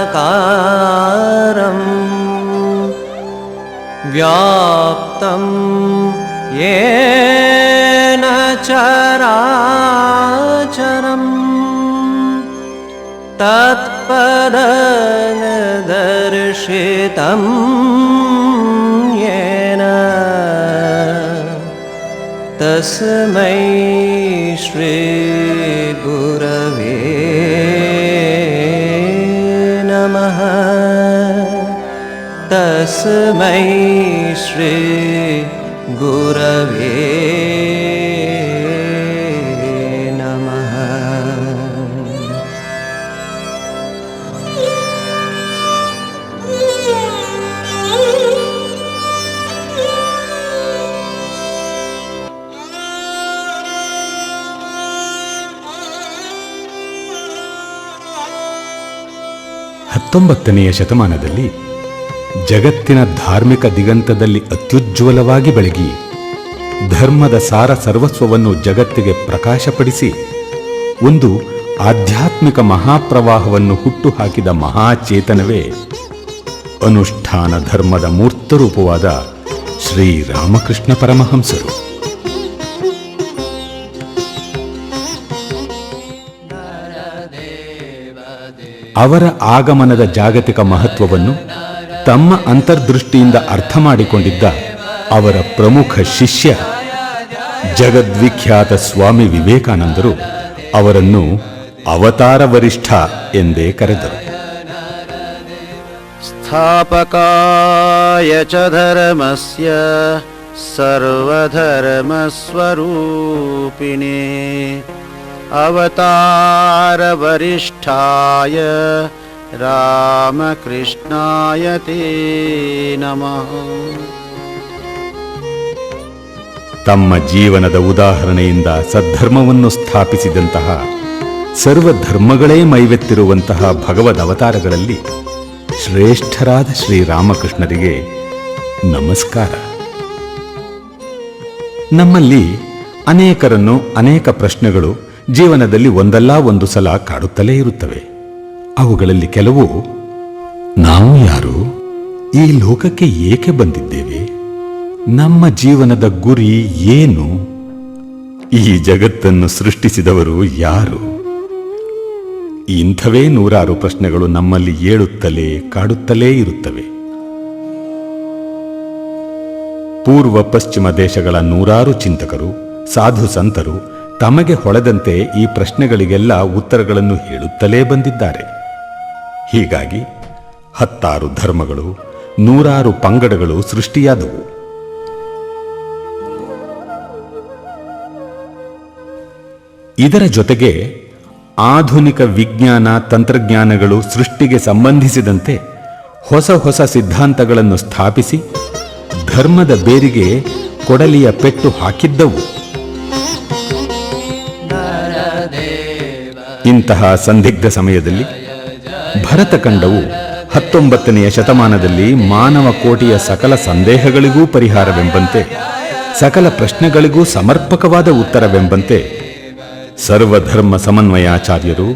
अखण्डमण्डलाकारं व्याप्तं येन चराचरं तत्पददर्शितं येन तस्मै श्री गुरवे नमः। तस्मै श्री गुरवे नमः। ಹತ್ತೊಂಬತ್ತನೆಯ ಶತಮಾನದಲ್ಲಿ ಜಗತ್ತಿನ ಧಾರ್ಮಿಕ ದಿಗಂತದಲ್ಲಿ ಅತ್ಯುಜ್ವಲವಾಗಿ ಬೆಳಗಿ ಧರ್ಮದ ಸಾರ ಸರ್ವಸ್ವವನ್ನು ಜಗತ್ತಿಗೆ ಪ್ರಕಾಶಪಡಿಸಿ ಒಂದು ಆಧ್ಯಾತ್ಮಿಕ ಮಹಾಪ್ರವಾಹವನ್ನು ಹುಟ್ಟುಹಾಕಿದ ಮಹಾಚೇತನವೇ ಅನುಷ್ಠಾನ ಧರ್ಮದ ಮೂರ್ತರೂಪವಾದ ಶ್ರೀರಾಮಕೃಷ್ಣ ಪರಮಹಂಸರು. ಅವರ ಆಗಮನದ ಜಾಗತಿಕ ಮಹತ್ವವನ್ನು ತಮ್ಮ ಅಂತರ್ದೃಷ್ಟಿಯಿಂದ ಅರ್ಥ ಮಾಡಿಕೊಂಡಿದ್ದ ಅವರ ಪ್ರಮುಖ ಶಿಷ್ಯ ಜಗದ್ವಿಖ್ಯಾತ ಸ್ವಾಮಿ ವಿವೇಕಾನಂದರು ಅವರನ್ನು ಅವತಾರ ವರಿಷ್ಠ ಎಂದೇ ಕರೆದರು. ಸ್ಥಾಪಕಾಯ ಚ ಧರ್ಮಸ್ಯ ಸರ್ವಧರ್ಮಸ್ವರೂಪಿಣೇ ಅವತಾರ ವರಿಷ್ಠಾಯ ರಾಮಕೃಷ್ಣಾಯ ತೇ ನಮಃ. ತಮ್ಮ ಜೀವನದ ಉದಾಹರಣೆಯಿಂದ ಸದ್ಧರ್ಮವನ್ನು ಸ್ಥಾಪಿಸಿದಂತಹ ಸರ್ವಧರ್ಮಗಳೇ ಮೈವೆತ್ತಿರುವಂತಹ ಭಗವದ್ ಅವತಾರಗಳಲ್ಲಿ ಶ್ರೇಷ್ಠರಾದ ಶ್ರೀರಾಮಕೃಷ್ಣರಿಗೆ ನಮಸ್ಕಾರ. ನಮ್ಮಲ್ಲಿ ಅನೇಕರನ್ನು ಅನೇಕ ಪ್ರಶ್ನೆಗಳು ಜೀವನದಲ್ಲಿ ಒಂದಲ್ಲ ಒಂದು ಸಲ ಕಾಡುತ್ತಲೇ ಇರುತ್ತವೆ. ಅವುಗಳಲ್ಲಿ ಕೆಲವು, ನಾವು ಯಾರು, ಈ ಲೋಕಕ್ಕೆ ಏಕೆ ಬಂದಿದ್ದೇವೆ, ನಮ್ಮ ಜೀವನದ ಗುರಿ ಏನು, ಈ ಜಗತ್ತನ್ನು ಸೃಷ್ಟಿಸಿದವರು ಯಾರು, ಇಂಥವೇ ನೂರಾರು ಪ್ರಶ್ನೆಗಳು ನಮ್ಮಲ್ಲಿ ಏಳುತ್ತಲೇ ಕಾಡುತ್ತಲೇ ಇರುತ್ತವೆ. ಪೂರ್ವ ಪಶ್ಚಿಮ ದೇಶಗಳ ನೂರಾರು ಚಿಂತಕರು, ಸಾಧು ಸಂತರು ತಮಗೆ ಹೊಳೆದಂತೆ ಈ ಪ್ರಶ್ನೆಗಳಿಗೆಲ್ಲ ಉತ್ತರಗಳನ್ನು ಹೇಳುತ್ತಲೇ ಬಂದಿದ್ದಾರೆ. ಹೀಗಾಗಿ 10 ಧರ್ಮಗಳು, 100 ಪಂಗಡಗಳು ಸೃಷ್ಟಿಯಾದವು. ಇದರ ಜೊತೆಗೆ ಆಧುನಿಕ ವಿಜ್ಞಾನ ತಂತ್ರಜ್ಞಾನಗಳು ಸೃಷ್ಟಿಗೆ ಸಂಬಂಧಿಸಿದಂತೆ ಹೊಸ ಹೊಸ ಸಿದ್ಧಾಂತಗಳನ್ನು ಸ್ಥಾಪಿಸಿ ಧರ್ಮದ ಬೇರಿಗೆ ಕೊಡಲಿಯ ಪೆಟ್ಟು ಹಾಕಿದ್ದವು. ಇಂತಹ ಸಂದಿಗ್ಧ ಸಮಯದಲ್ಲಿ ಭರತಖಂಡವು 19ನೆಯ ಶತಮಾನದಲ್ಲಿ ಮಾನವ ಕೋಟಿಯ ಸಕಲ ಸಂದೇಹಗಳಿಗೂ ಪರಿಹಾರವೆಂಬಂತೆ, ಸಕಲ ಪ್ರಶ್ನೆಗಳಿಗೂ ಸಮರ್ಪಕವಾದ ಉತ್ತರವೆಂಬಂತೆ ಸರ್ವಧರ್ಮ ಸಮನ್ವಯಾಚಾರ್ಯರು,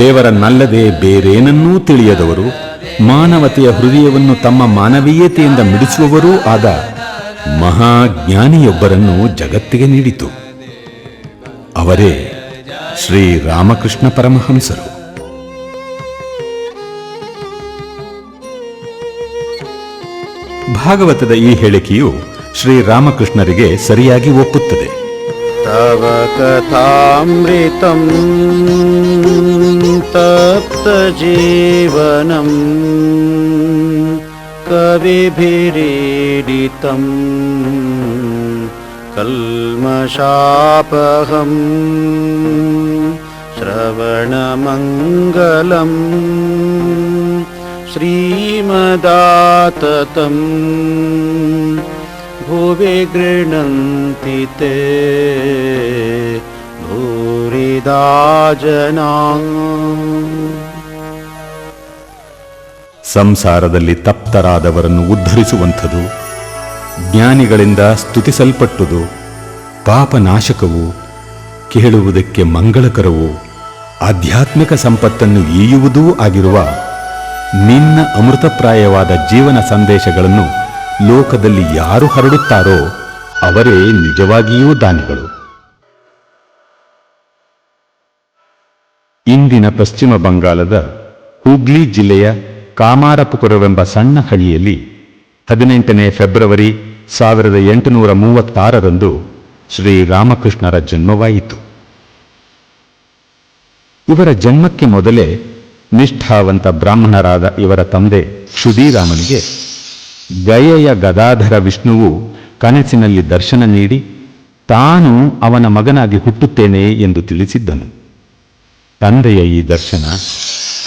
ದೇವರನ್ನಲ್ಲದೆ ಬೇರೇನನ್ನೂ ತಿಳಿಯದವರು, ಮಾನವತೆಯ ಹೃದಯವನ್ನು ತಮ್ಮ ಮಾನವೀಯತೆಯಿಂದ ಮಿಡಿಸುವವರೂ ಆದ ಮಹಾಜ್ಞಾನಿಯೊಬ್ಬರನ್ನು ಜಗತ್ತಿಗೆ ನೀಡಿತು. ಅವರೇ ಶ್ರೀರಾಮಕೃಷ್ಣ ಪರಮಹಂಸರು. ಭಾಗವತದ ಈ ಹೇಳಿಕೆಯು ಶ್ರೀರಾಮಕೃಷ್ಣರಿಗೆ ಸರಿಯಾಗಿ ಒಪ್ಪುತ್ತದೆ. ತವ ಕಥಾಮೃತಂ ತಪ್ತ ಜೀವನಂ ಕವಿಭಿರೀಡಿತಂ ಕಲ್ಮಷಾಪಹಂ ಶ್ರವಣಮಂಗಲಂ ಶ್ರೀಮದಾತತಂ ಭುವಿ ಗೃಹಂತಿ ತೇ ಭೂರಿದಾ ಜನಾ. ಸಂಸಾರದಲ್ಲಿ ತಪ್ತರಾದವರನ್ನು ಉದ್ಧರಿಸುವಂಥದು, ಜ್ಞಾನಿಗಳಿಂದ ಸ್ತುತಿಸಲ್ಪಟ್ಟುದು, ಪಾಪನಾಶಕವು, ಕೇಳುವುದಕ್ಕೆ ಮಂಗಳಕರವೂ ಆಧ್ಯಾತ್ಮಿಕ ಸಂಪತ್ತನ್ನು ಈಯುವುದೂ ಆಗಿರುವ ನಿನ್ನ ಅಮೃತಪ್ರಾಯವಾದ ಜೀವನ ಸಂದೇಶಗಳನ್ನು ಲೋಕದಲ್ಲಿ ಯಾರು ಹರಡುತ್ತಾರೋ ಅವರೇ ನಿಜವಾಗಿಯೂ ದಾನಿಗಳು. ಇಂದಿನ ಪಶ್ಚಿಮ ಬಂಗಾಳದ ಹೂಗ್ಲಿ ಜಿಲ್ಲೆಯ ಕಾಮಾರಪುರವೆಂಬ ಸಣ್ಣ ಹಳ್ಳಿಯಲ್ಲಿ 18ನೇ ಫೆಬ್ರವರಿ 1836ರಂದು ಶ್ರೀರಾಮಕೃಷ್ಣರ ಜನ್ಮವಾಯಿತು. ಇವರ ಜನ್ಮಕ್ಕೆ ಮೊದಲೇ ನಿಷ್ಠಾವಂತ ಬ್ರಾಹ್ಮಣರಾದ ಇವರ ತಂದೆ ಕ್ಷುದಿರಾಮನಿಗೆ ಗಯೆಯ ಗದಾಧರ ವಿಷ್ಣುವು ಕನಸಿನಲ್ಲಿ ದರ್ಶನ ನೀಡಿ ತಾನು ಅವನ ಮಗನಾಗಿ ಹುಟ್ಟುತ್ತೇನೆ ಎಂದು ತಿಳಿಸಿದ್ದನು. ತಂದೆಯ ಈ ದರ್ಶನ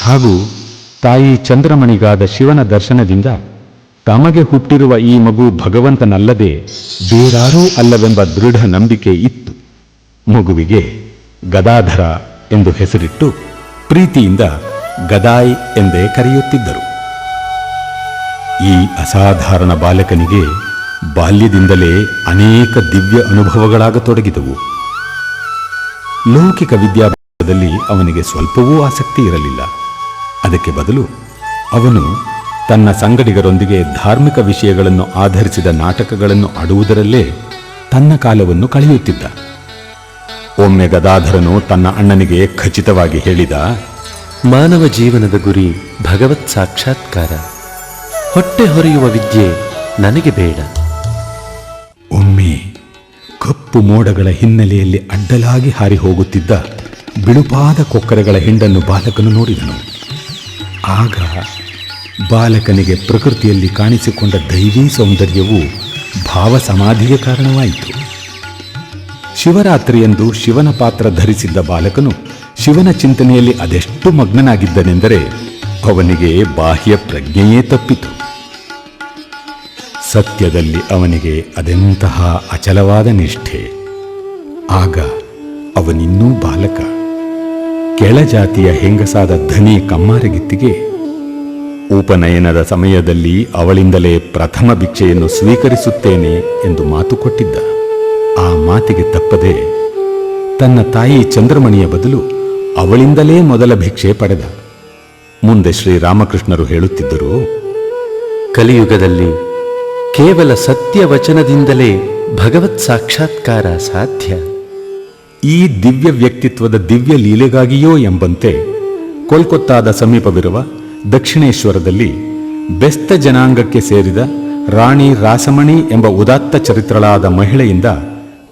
ಹಾಗೂ ತಾಯಿ ಚಂದ್ರಮಣಿಗಾದ ಶಿವನ ದರ್ಶನದಿಂದ ತಮಗೆ ಹುಟ್ಟಿರುವ ಈ ಮಗು ಭಗವಂತನಲ್ಲದೆ ಬೇರಾರೂ ಅಲ್ಲವೆಂಬ ದೃಢ ನಂಬಿಕೆ ಇತ್ತು. ಮಗುವಿಗೆ ಗದಾಧರ ಎಂದು ಹೆಸರಿಟ್ಟು ಪ್ರೀತಿಯಿಂದ ಗದಾಯ್ ಎಂದೇ ಕರೆಯುತ್ತಿದ್ದರು. ಈ ಅಸಾಧಾರಣ ಬಾಲಕನಿಗೆ ಬಾಲ್ಯದಿಂದಲೇ ಅನೇಕ ದಿವ್ಯ ಅನುಭವಗಳಾಗತೊಡಗಿದವು. ಲೌಕಿಕ ವಿದ್ಯಾಭ್ಯಾಸದಲ್ಲಿ ಅವನಿಗೆ ಸ್ವಲ್ಪವೂ ಆಸಕ್ತಿ ಇರಲಿಲ್ಲ. ಅದಕ್ಕೆ ಬದಲು ಅವನು ತನ್ನ ಸಂಗಡಿಗರೊಂದಿಗೆ ಧಾರ್ಮಿಕ ವಿಷಯಗಳನ್ನು ಆಧರಿಸಿದ ನಾಟಕಗಳನ್ನು ಆಡುವುದರಲ್ಲೇ ತನ್ನ ಕಾಲವನ್ನು ಕಳೆಯುತ್ತಿದ್ದ. ಒಮ್ಮೆ ಗದಾಧರನು ತನ್ನ ಅಣ್ಣನಿಗೆ ಖಚಿತವಾಗಿ ಹೇಳಿದ, ಮಾನವ ಜೀವನದ ಗುರಿ ಭಗವತ್ ಸಾಕ್ಷಾತ್ಕಾರ. ಹೊಟ್ಟೆ ಹೊರೆಯುವ ವಿದ್ಯೆ ನನಗೆ ಬೇಡ. ಒಮ್ಮೆ ಕಪ್ಪು ಮೋಡಗಳ ಹಿನ್ನೆಲೆಯಲ್ಲಿ ಅಡ್ಡಲಾಗಿ ಹಾರಿ ಹೋಗುತ್ತಿದ್ದ ಬಿಳುಪಾದ ಕೊಕ್ಕರೆಗಳ ಹಿಂಡನ್ನು ಬಾಲಕನು ನೋಡಿದನು. ಆಗ ಬಾಲಕನಿಗೆ ಪ್ರಕೃತಿಯಲ್ಲಿ ಕಾಣಿಸಿಕೊಂಡ ದೈವೀ ಸೌಂದರ್ಯವು ಭಾವ ಸಮಾಧಿಗೆ ಕಾರಣವಾಯಿತು. ಶಿವರಾತ್ರಿಯಂದು ಶಿವನ ಪಾತ್ರ ಧರಿಸಿದ್ದ ಬಾಲಕನು ಶಿವನ ಚಿಂತನೆಯಲ್ಲಿ ಅದೆಷ್ಟು ಮಗ್ನನಾಗಿದ್ದನೆಂದರೆ ಅವನಿಗೆ ಬಾಹ್ಯ ಪ್ರಜ್ಞೆಯೇ ತಪ್ಪಿತು. ಸತ್ಯದಲ್ಲಿ ಅವನಿಗೆ ಅದೆಂತಹ ಅಚಲವಾದ ನಿಷ್ಠೆ. ಆಗ ಅವನಿನ್ನೂ ಬಾಲಕ. ಕೆಳಜಾತಿಯ ಹೆಂಗಸಾದ ಧನಿ ಕಮ್ಮಾರಗಿತ್ತಿಗೆ ಉಪನಯನದ ಸಮಯದಲ್ಲಿ ಅವಳಿಂದಲೇ ಪ್ರಥಮ ಭಿಕ್ಷೆಯನ್ನು ಸ್ವೀಕರಿಸುತ್ತೇನೆ ಎಂದು ಮಾತು ಕೊಟ್ಟಿದ್ದ. ಆ ಮಾತಿಗೆ ತಪ್ಪದೆ ತನ್ನ ತಾಯಿ ಚಂದ್ರಮಣಿಯ ಬದಲು ಅವಳಿಂದಲೇ ಮೊದಲ ಭಿಕ್ಷೆ ಪಡೆದ. ಮುಂದೆ ಶ್ರೀರಾಮಕೃಷ್ಣರು ಹೇಳುತ್ತಿದ್ದರು, ಕಲಿಯುಗದಲ್ಲಿ ಕೇವಲ ಸತ್ಯ ವಚನದಿಂದಲೇ ಭಗವತ್ ಸಾಕ್ಷಾತ್ಕಾರ ಸಾಧ್ಯ. ಈ ದಿವ್ಯ ವ್ಯಕ್ತಿತ್ವದ ದಿವ್ಯ ಲೀಲೆಗಾಗಿಯೋ ಎಂಬಂತೆ ಕೋಲ್ಕತ್ತಾದ ಸಮೀಪವಿರುವ ದಕ್ಷಿಣೇಶ್ವರದಲ್ಲಿ ಬೆಸ್ತ ಜನಾಂಗಕ್ಕೆ ಸೇರಿದ ರಾಣಿ ರಾಸಮಣಿ ಎಂಬ ಉದಾತ್ತ ಚರಿತ್ರಳಾದ ಮಹಿಳೆಯಿಂದ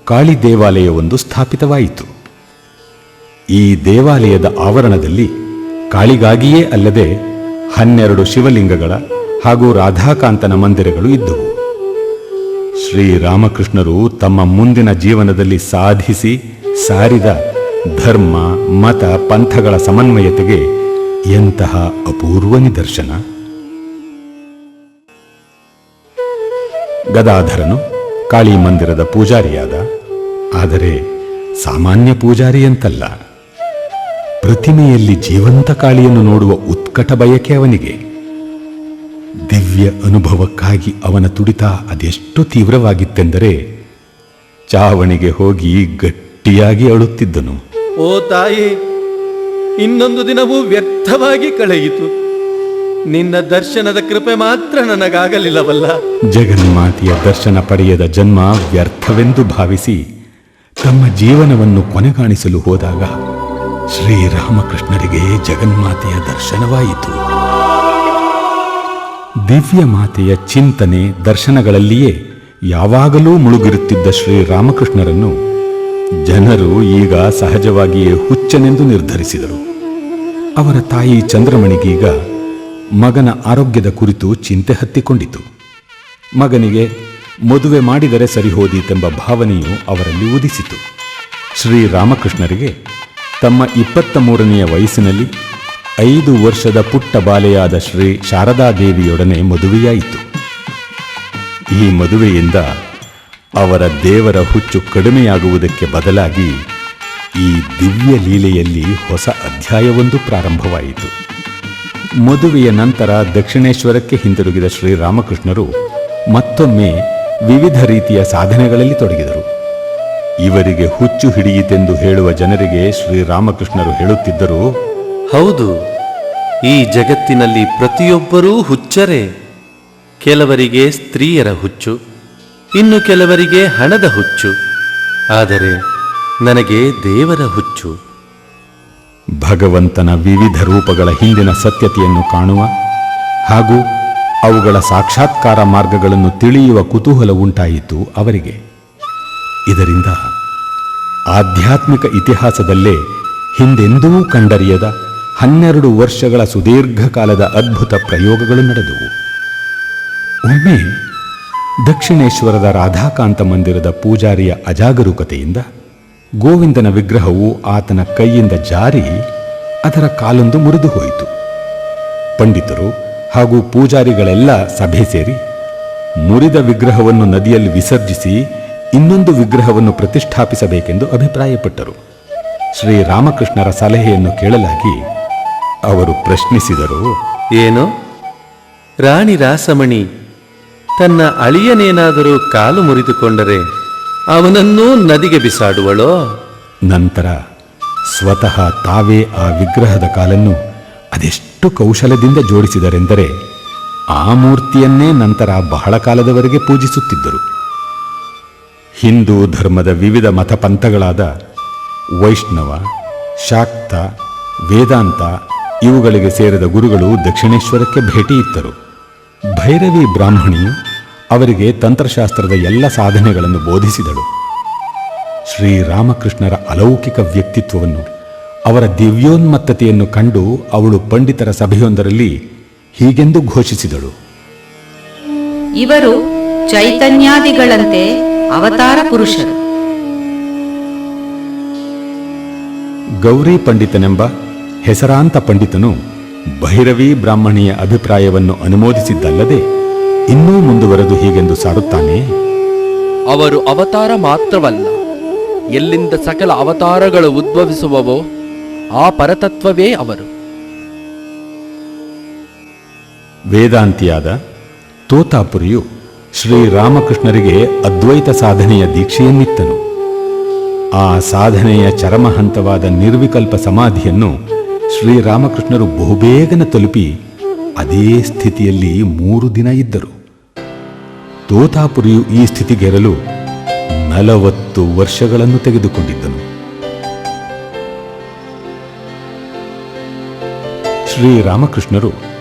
ಕಾಳಿ ದೇವಾಲಯವೊಂದು ಸ್ಥಾಪಿತವಾಯಿತು. ಈ ದೇವಾಲಯದ ಆವರಣದಲ್ಲಿ ಕಾಳಿಗಾಗಿಯೇ ಅಲ್ಲದೆ 12 ಶಿವಲಿಂಗಗಳ ಹಾಗೂ ರಾಧಾಕಾಂತನ ಮಂದಿರಗಳು ಇದ್ದವು. ಶ್ರೀರಾಮಕೃಷ್ಣರು ತಮ್ಮ ಮುಂದಿನ ಜೀವನದಲ್ಲಿ ಸಾಧಿಸಿ ಸಾರಿದ ಧರ್ಮ ಮತ ಪಂಥಗಳ ಸಮನ್ವಯತೆಗೆ ಎಂತಹ ಅಪೂರ್ವ ನಿದರ್ಶನ. ಗದಾಧರನು ಕಾಳಿ ಮಂದಿರದ ಪೂಜಾರಿಯಾದ. ಆದರೆ ಸಾಮಾನ್ಯ ಪೂಜಾರಿಯಂತಲ್ಲ. ಪ್ರತಿಮೆಯಲ್ಲಿ ಜೀವಂತ ಕಾಳಿಯನ್ನು ನೋಡುವ ಉತ್ಕಟ ಬಯಕೆ ಅವನಿಗೆ. ದಿವ್ಯ ಅನುಭವಕ್ಕಾಗಿ ಅವನ ತುಡಿತ ಅದೆಷ್ಟು ತೀವ್ರವಾಗಿತ್ತೆಂದರೆ ಚಾವಣಿಗೆ ಹೋಗಿ ಗಟ್ಟಿಯಾಗಿ ಅಳುತ್ತಿದ್ದನು. ಓ ತಾಯಿ, ಇನ್ನೊಂದು ದಿನವೂ ವ್ಯರ್ಥವಾಗಿ ಕಳೆಯಿತು. ನಿನ್ನ ದರ್ಶನದ ಕೃಪೆ ಮಾತ್ರ ನನಗಾಗಲಿಲ್ಲವಲ್ಲ. ಜಗನ್ಮಾತೆಯ ದರ್ಶನ ಪಡೆಯದ ಜನ್ಮ ವ್ಯರ್ಥವೆಂದು ಭಾವಿಸಿ ತಮ್ಮ ಜೀವನವನ್ನು ಕೊನೆಗಾಣಿಸಲು ಹೋದಾಗ ಶ್ರೀರಾಮಕೃಷ್ಣರಿಗೆ ಜಗನ್ಮಾತೆಯ ದರ್ಶನವಾಯಿತು. ದಿವ್ಯ ಮಾತೆಯ ಚಿಂತನೆ ದರ್ಶನಗಳಲ್ಲಿಯೇ ಯಾವಾಗಲೂ ಮುಳುಗಿರುತ್ತಿದ್ದ ಶ್ರೀರಾಮಕೃಷ್ಣರನ್ನು ಜನರು ಈಗ ಸಹಜವಾಗಿಯೇ ಹುಚ್ಚನೆಂದು ನಿರ್ಧರಿಸಿದರು. ಅವರ ತಾಯಿ ಚಂದ್ರಮಣಿಗೀಗ ಮಗನ ಆರೋಗ್ಯದ ಕುರಿತು ಚಿಂತೆ ಹತ್ತಿಕೊಂಡಿತು. ಮಗನಿಗೆ ಮದುವೆ ಮಾಡಿದರೆ ಸರಿಹೋದೀತೆಂಬ ಭಾವನೆಯು ಅವರಲ್ಲಿ ಉದಿಸಿತು. ಶ್ರೀರಾಮಕೃಷ್ಣರಿಗೆ ತಮ್ಮ 23ನೆಯ ವಯಸ್ಸಿನಲ್ಲಿ 5 ವರ್ಷದ ಪುಟ್ಟ ಬಾಲೆಯಾದ ಶ್ರೀ ಶಾರದಾದೇವಿಯೊಡನೆ ಮದುವೆಯಾಯಿತು. ಈ ಮದುವೆಯಿಂದ ಅವರ ದೇವರ ಹುಚ್ಚು ಕಡಿಮೆಯಾಗುವುದಕ್ಕೆ ಬದಲಾಗಿ ಈ ದಿವ್ಯ ಲೀಲೆಯಲ್ಲಿ ಹೊಸ ಅಧ್ಯಾಯವೊಂದು ಪ್ರಾರಂಭವಾಯಿತು. ಮದುವೆಯ ನಂತರ ದಕ್ಷಿಣೇಶ್ವರಕ್ಕೆ ಹಿಂದಿರುಗಿದ ಶ್ರೀರಾಮಕೃಷ್ಣರು ಮತ್ತೊಮ್ಮೆ ವಿವಿಧ ರೀತಿಯ ಸಾಧನೆಗಳಲ್ಲಿ ತೊಡಗಿದರು. ಇವರಿಗೆ ಹುಚ್ಚು ಹಿಡಿಯಿತೆಂದು ಹೇಳುವ ಜನರಿಗೆ ಶ್ರೀರಾಮಕೃಷ್ಣರು ಹೇಳುತ್ತಿದ್ದರು, ಹೌದು, ಈ ಜಗತ್ತಿನಲ್ಲಿ ಪ್ರತಿಯೊಬ್ಬರೂ ಹುಚ್ಚರೇ. ಕೆಲವರಿಗೆ ಸ್ತ್ರೀಯರ ಹುಚ್ಚು, ಇನ್ನು ಕೆಲವರಿಗೆ ಹಣದ ಹುಚ್ಚು, ಆದರೆ ನನಗೆ ದೇವರ ಹುಚ್ಚು. ಭಗವಂತನ ವಿವಿಧ ರೂಪಗಳ ಹಿಂದಿನ ಸತ್ಯತೆಯನ್ನು ಕಾಣುವ ಹಾಗೂ ಅವುಗಳ ಸಾಕ್ಷಾತ್ಕಾರ ಮಾರ್ಗಗಳನ್ನು ತಿಳಿಯುವ ಕುತೂಹಲ ಉಂಟಾಯಿತು ಅವರಿಗೆ. ಇದರಿಂದ ಆಧ್ಯಾತ್ಮಿಕ ಇತಿಹಾಸದಲ್ಲೇ ಹಿಂದೆಂದೂ ಕಂಡರಿಯದ 12 ವರ್ಷಗಳ ಸುದೀರ್ಘ ಕಾಲದ ಅದ್ಭುತ ಪ್ರಯೋಗಗಳು ನಡೆದವು. ಒಮ್ಮೆ ದಕ್ಷಿಣೇಶ್ವರದ ರಾಧಾಕಾಂತ ಮಂದಿರದ ಪೂಜಾರಿಯ ಅಜಾಗರೂಕತೆಯಿಂದ ಗೋವಿಂದನ ವಿಗ್ರಹವು ಆತನ ಕೈಯಿಂದ ಜಾರಿ ಅದರ ಕಾಲೊಂದು ಮುರಿದು ಹೋಯಿತು. ಪಂಡಿತರು ಹಾಗೂ ಪೂಜಾರಿಗಳೆಲ್ಲ ಸಭೆ ಸೇರಿ ಮುರಿದ ವಿಗ್ರಹವನ್ನು ನದಿಯಲ್ಲಿ ವಿಸರ್ಜಿಸಿ ಇನ್ನೊಂದು ವಿಗ್ರಹವನ್ನು ಪ್ರತಿಷ್ಠಾಪಿಸಬೇಕೆಂದು ಅಭಿಪ್ರಾಯಪಟ್ಟರು. ಶ್ರೀರಾಮಕೃಷ್ಣರ ಸಲಹೆಯನ್ನು ಕೇಳಲಾಗಿ ಅವರು ಪ್ರಶ್ನಿಸಿದರು, ಏನು, ರಾಣಿ ರಾಸಮಣಿ ತನ್ನ ಅಳಿಯನೇನಾದರೂ ಕಾಲು ಮುರಿದುಕೊಂಡರೆ ಅವನನ್ನೂ ನದಿಗೆ ಬಿಸಾಡುವಳೋ? ನಂತರ ಸ್ವತಃ ತಾವೇ ಆ ವಿಗ್ರಹದ ಕಾಲನ್ನು ಅದೆಷ್ಟು ಕೌಶಲದಿಂದ ಜೋಡಿಸಿದರೆಂದರೆ ಆ ಮೂರ್ತಿಯನ್ನೇ ನಂತರ ಬಹಳ ಕಾಲದವರೆಗೆ ಪೂಜಿಸುತ್ತಿದ್ದರು. ಹಿಂದೂ ಧರ್ಮದ ವಿವಿಧ ಮತಪಂಥಗಳಾದ ವೈಷ್ಣವ, ಶಾಕ್ತ, ವೇದಾಂತ ಇವುಗಳಿಗೆ ಸೇರಿದ ಗುರುಗಳು ದಕ್ಷಿಣೇಶ್ವರಕ್ಕೆ ಭೇಟಿ ಇತ್ತರು. ಭೈರವಿ ಬ್ರಾಹ್ಮಣಿಯು ಅವರಿಗೆ ತಂತ್ರಶಾಸ್ತ್ರದ ಎಲ್ಲ ಸಾಧನೆಗಳನ್ನು ಬೋಧಿಸಿದಳು. ಶ್ರೀರಾಮಕೃಷ್ಣರ ಅಲೌಕಿಕ ವ್ಯಕ್ತಿತ್ವವನ್ನು, ಅವರ ದಿವ್ಯೋನ್ಮತ್ತತೆಯನ್ನು ಕಂಡು ಅವಳು ಪಂಡಿತರ ಸಭೆಯೊಂದರಲ್ಲಿ ಹೀಗೆಂದು ಘೋಷಿಸಿದಳು, ಇವರು ಚೈತನ್ಯಾದಿಗಳಂತೆ ಅವತಾರ ಪುರುಷರು. ಗೌರಿ ಪಂಡಿತನೆಂಬ ಹೆಸರಾಂತ ಪಂಡಿತನು ಭೈರವಿ ಬ್ರಾಹ್ಮಣಿಯ ಅಭಿಪ್ರಾಯವನ್ನು ಅನುಮೋದಿಸಿದ್ದಲ್ಲದೆ ಇನ್ನೂ ಮುಂದುವರೆದು ಹೀಗೆಂದು ಸಾರುತ್ತಾನೆ, ಅವರು ಅವತಾರ ಮಾತ್ರವಲ್ಲ, ಎಲ್ಲಿಂದ ಸಕಲ ಅವತಾರಗಳು ಉದ್ಭವಿಸುವವೋ ಆ ಪರತತ್ವವೇ ಅವರು. ವೇದಾಂತಿಯಾದ ತೋತಾಪುರಿಯು ಶ್ರೀರಾಮಕೃಷ್ಣರಿಗೆ ಅದ್ವೈತ ಸಾಧನೆಯ ದೀಕ್ಷೆಯನ್ನಿತ್ತನು. ಆ ಸಾಧನೆಯ ಚರಮ ಹಂತವಾದ ನಿರ್ವಿಕಲ್ಪ ಸಮಾಧಿಯನ್ನು ಶ್ರೀರಾಮಕೃಷ್ಣರು ಬಹುಬೇಗನೆ ತಲುಪಿ ಅದೇ ಸ್ಥಿತಿಯಲ್ಲಿ 3 ದಿನ ಇದ್ದರು. ತೋತಾಪುರಿಯು ಈ ಸ್ಥಿತಿಗೇರಲು 40 ವರ್ಷಗಳನ್ನು ತೆಗೆದುಕೊಂಡಿದ್ದನು. ಶ್ರೀರಾಮಕೃಷ್ಣರು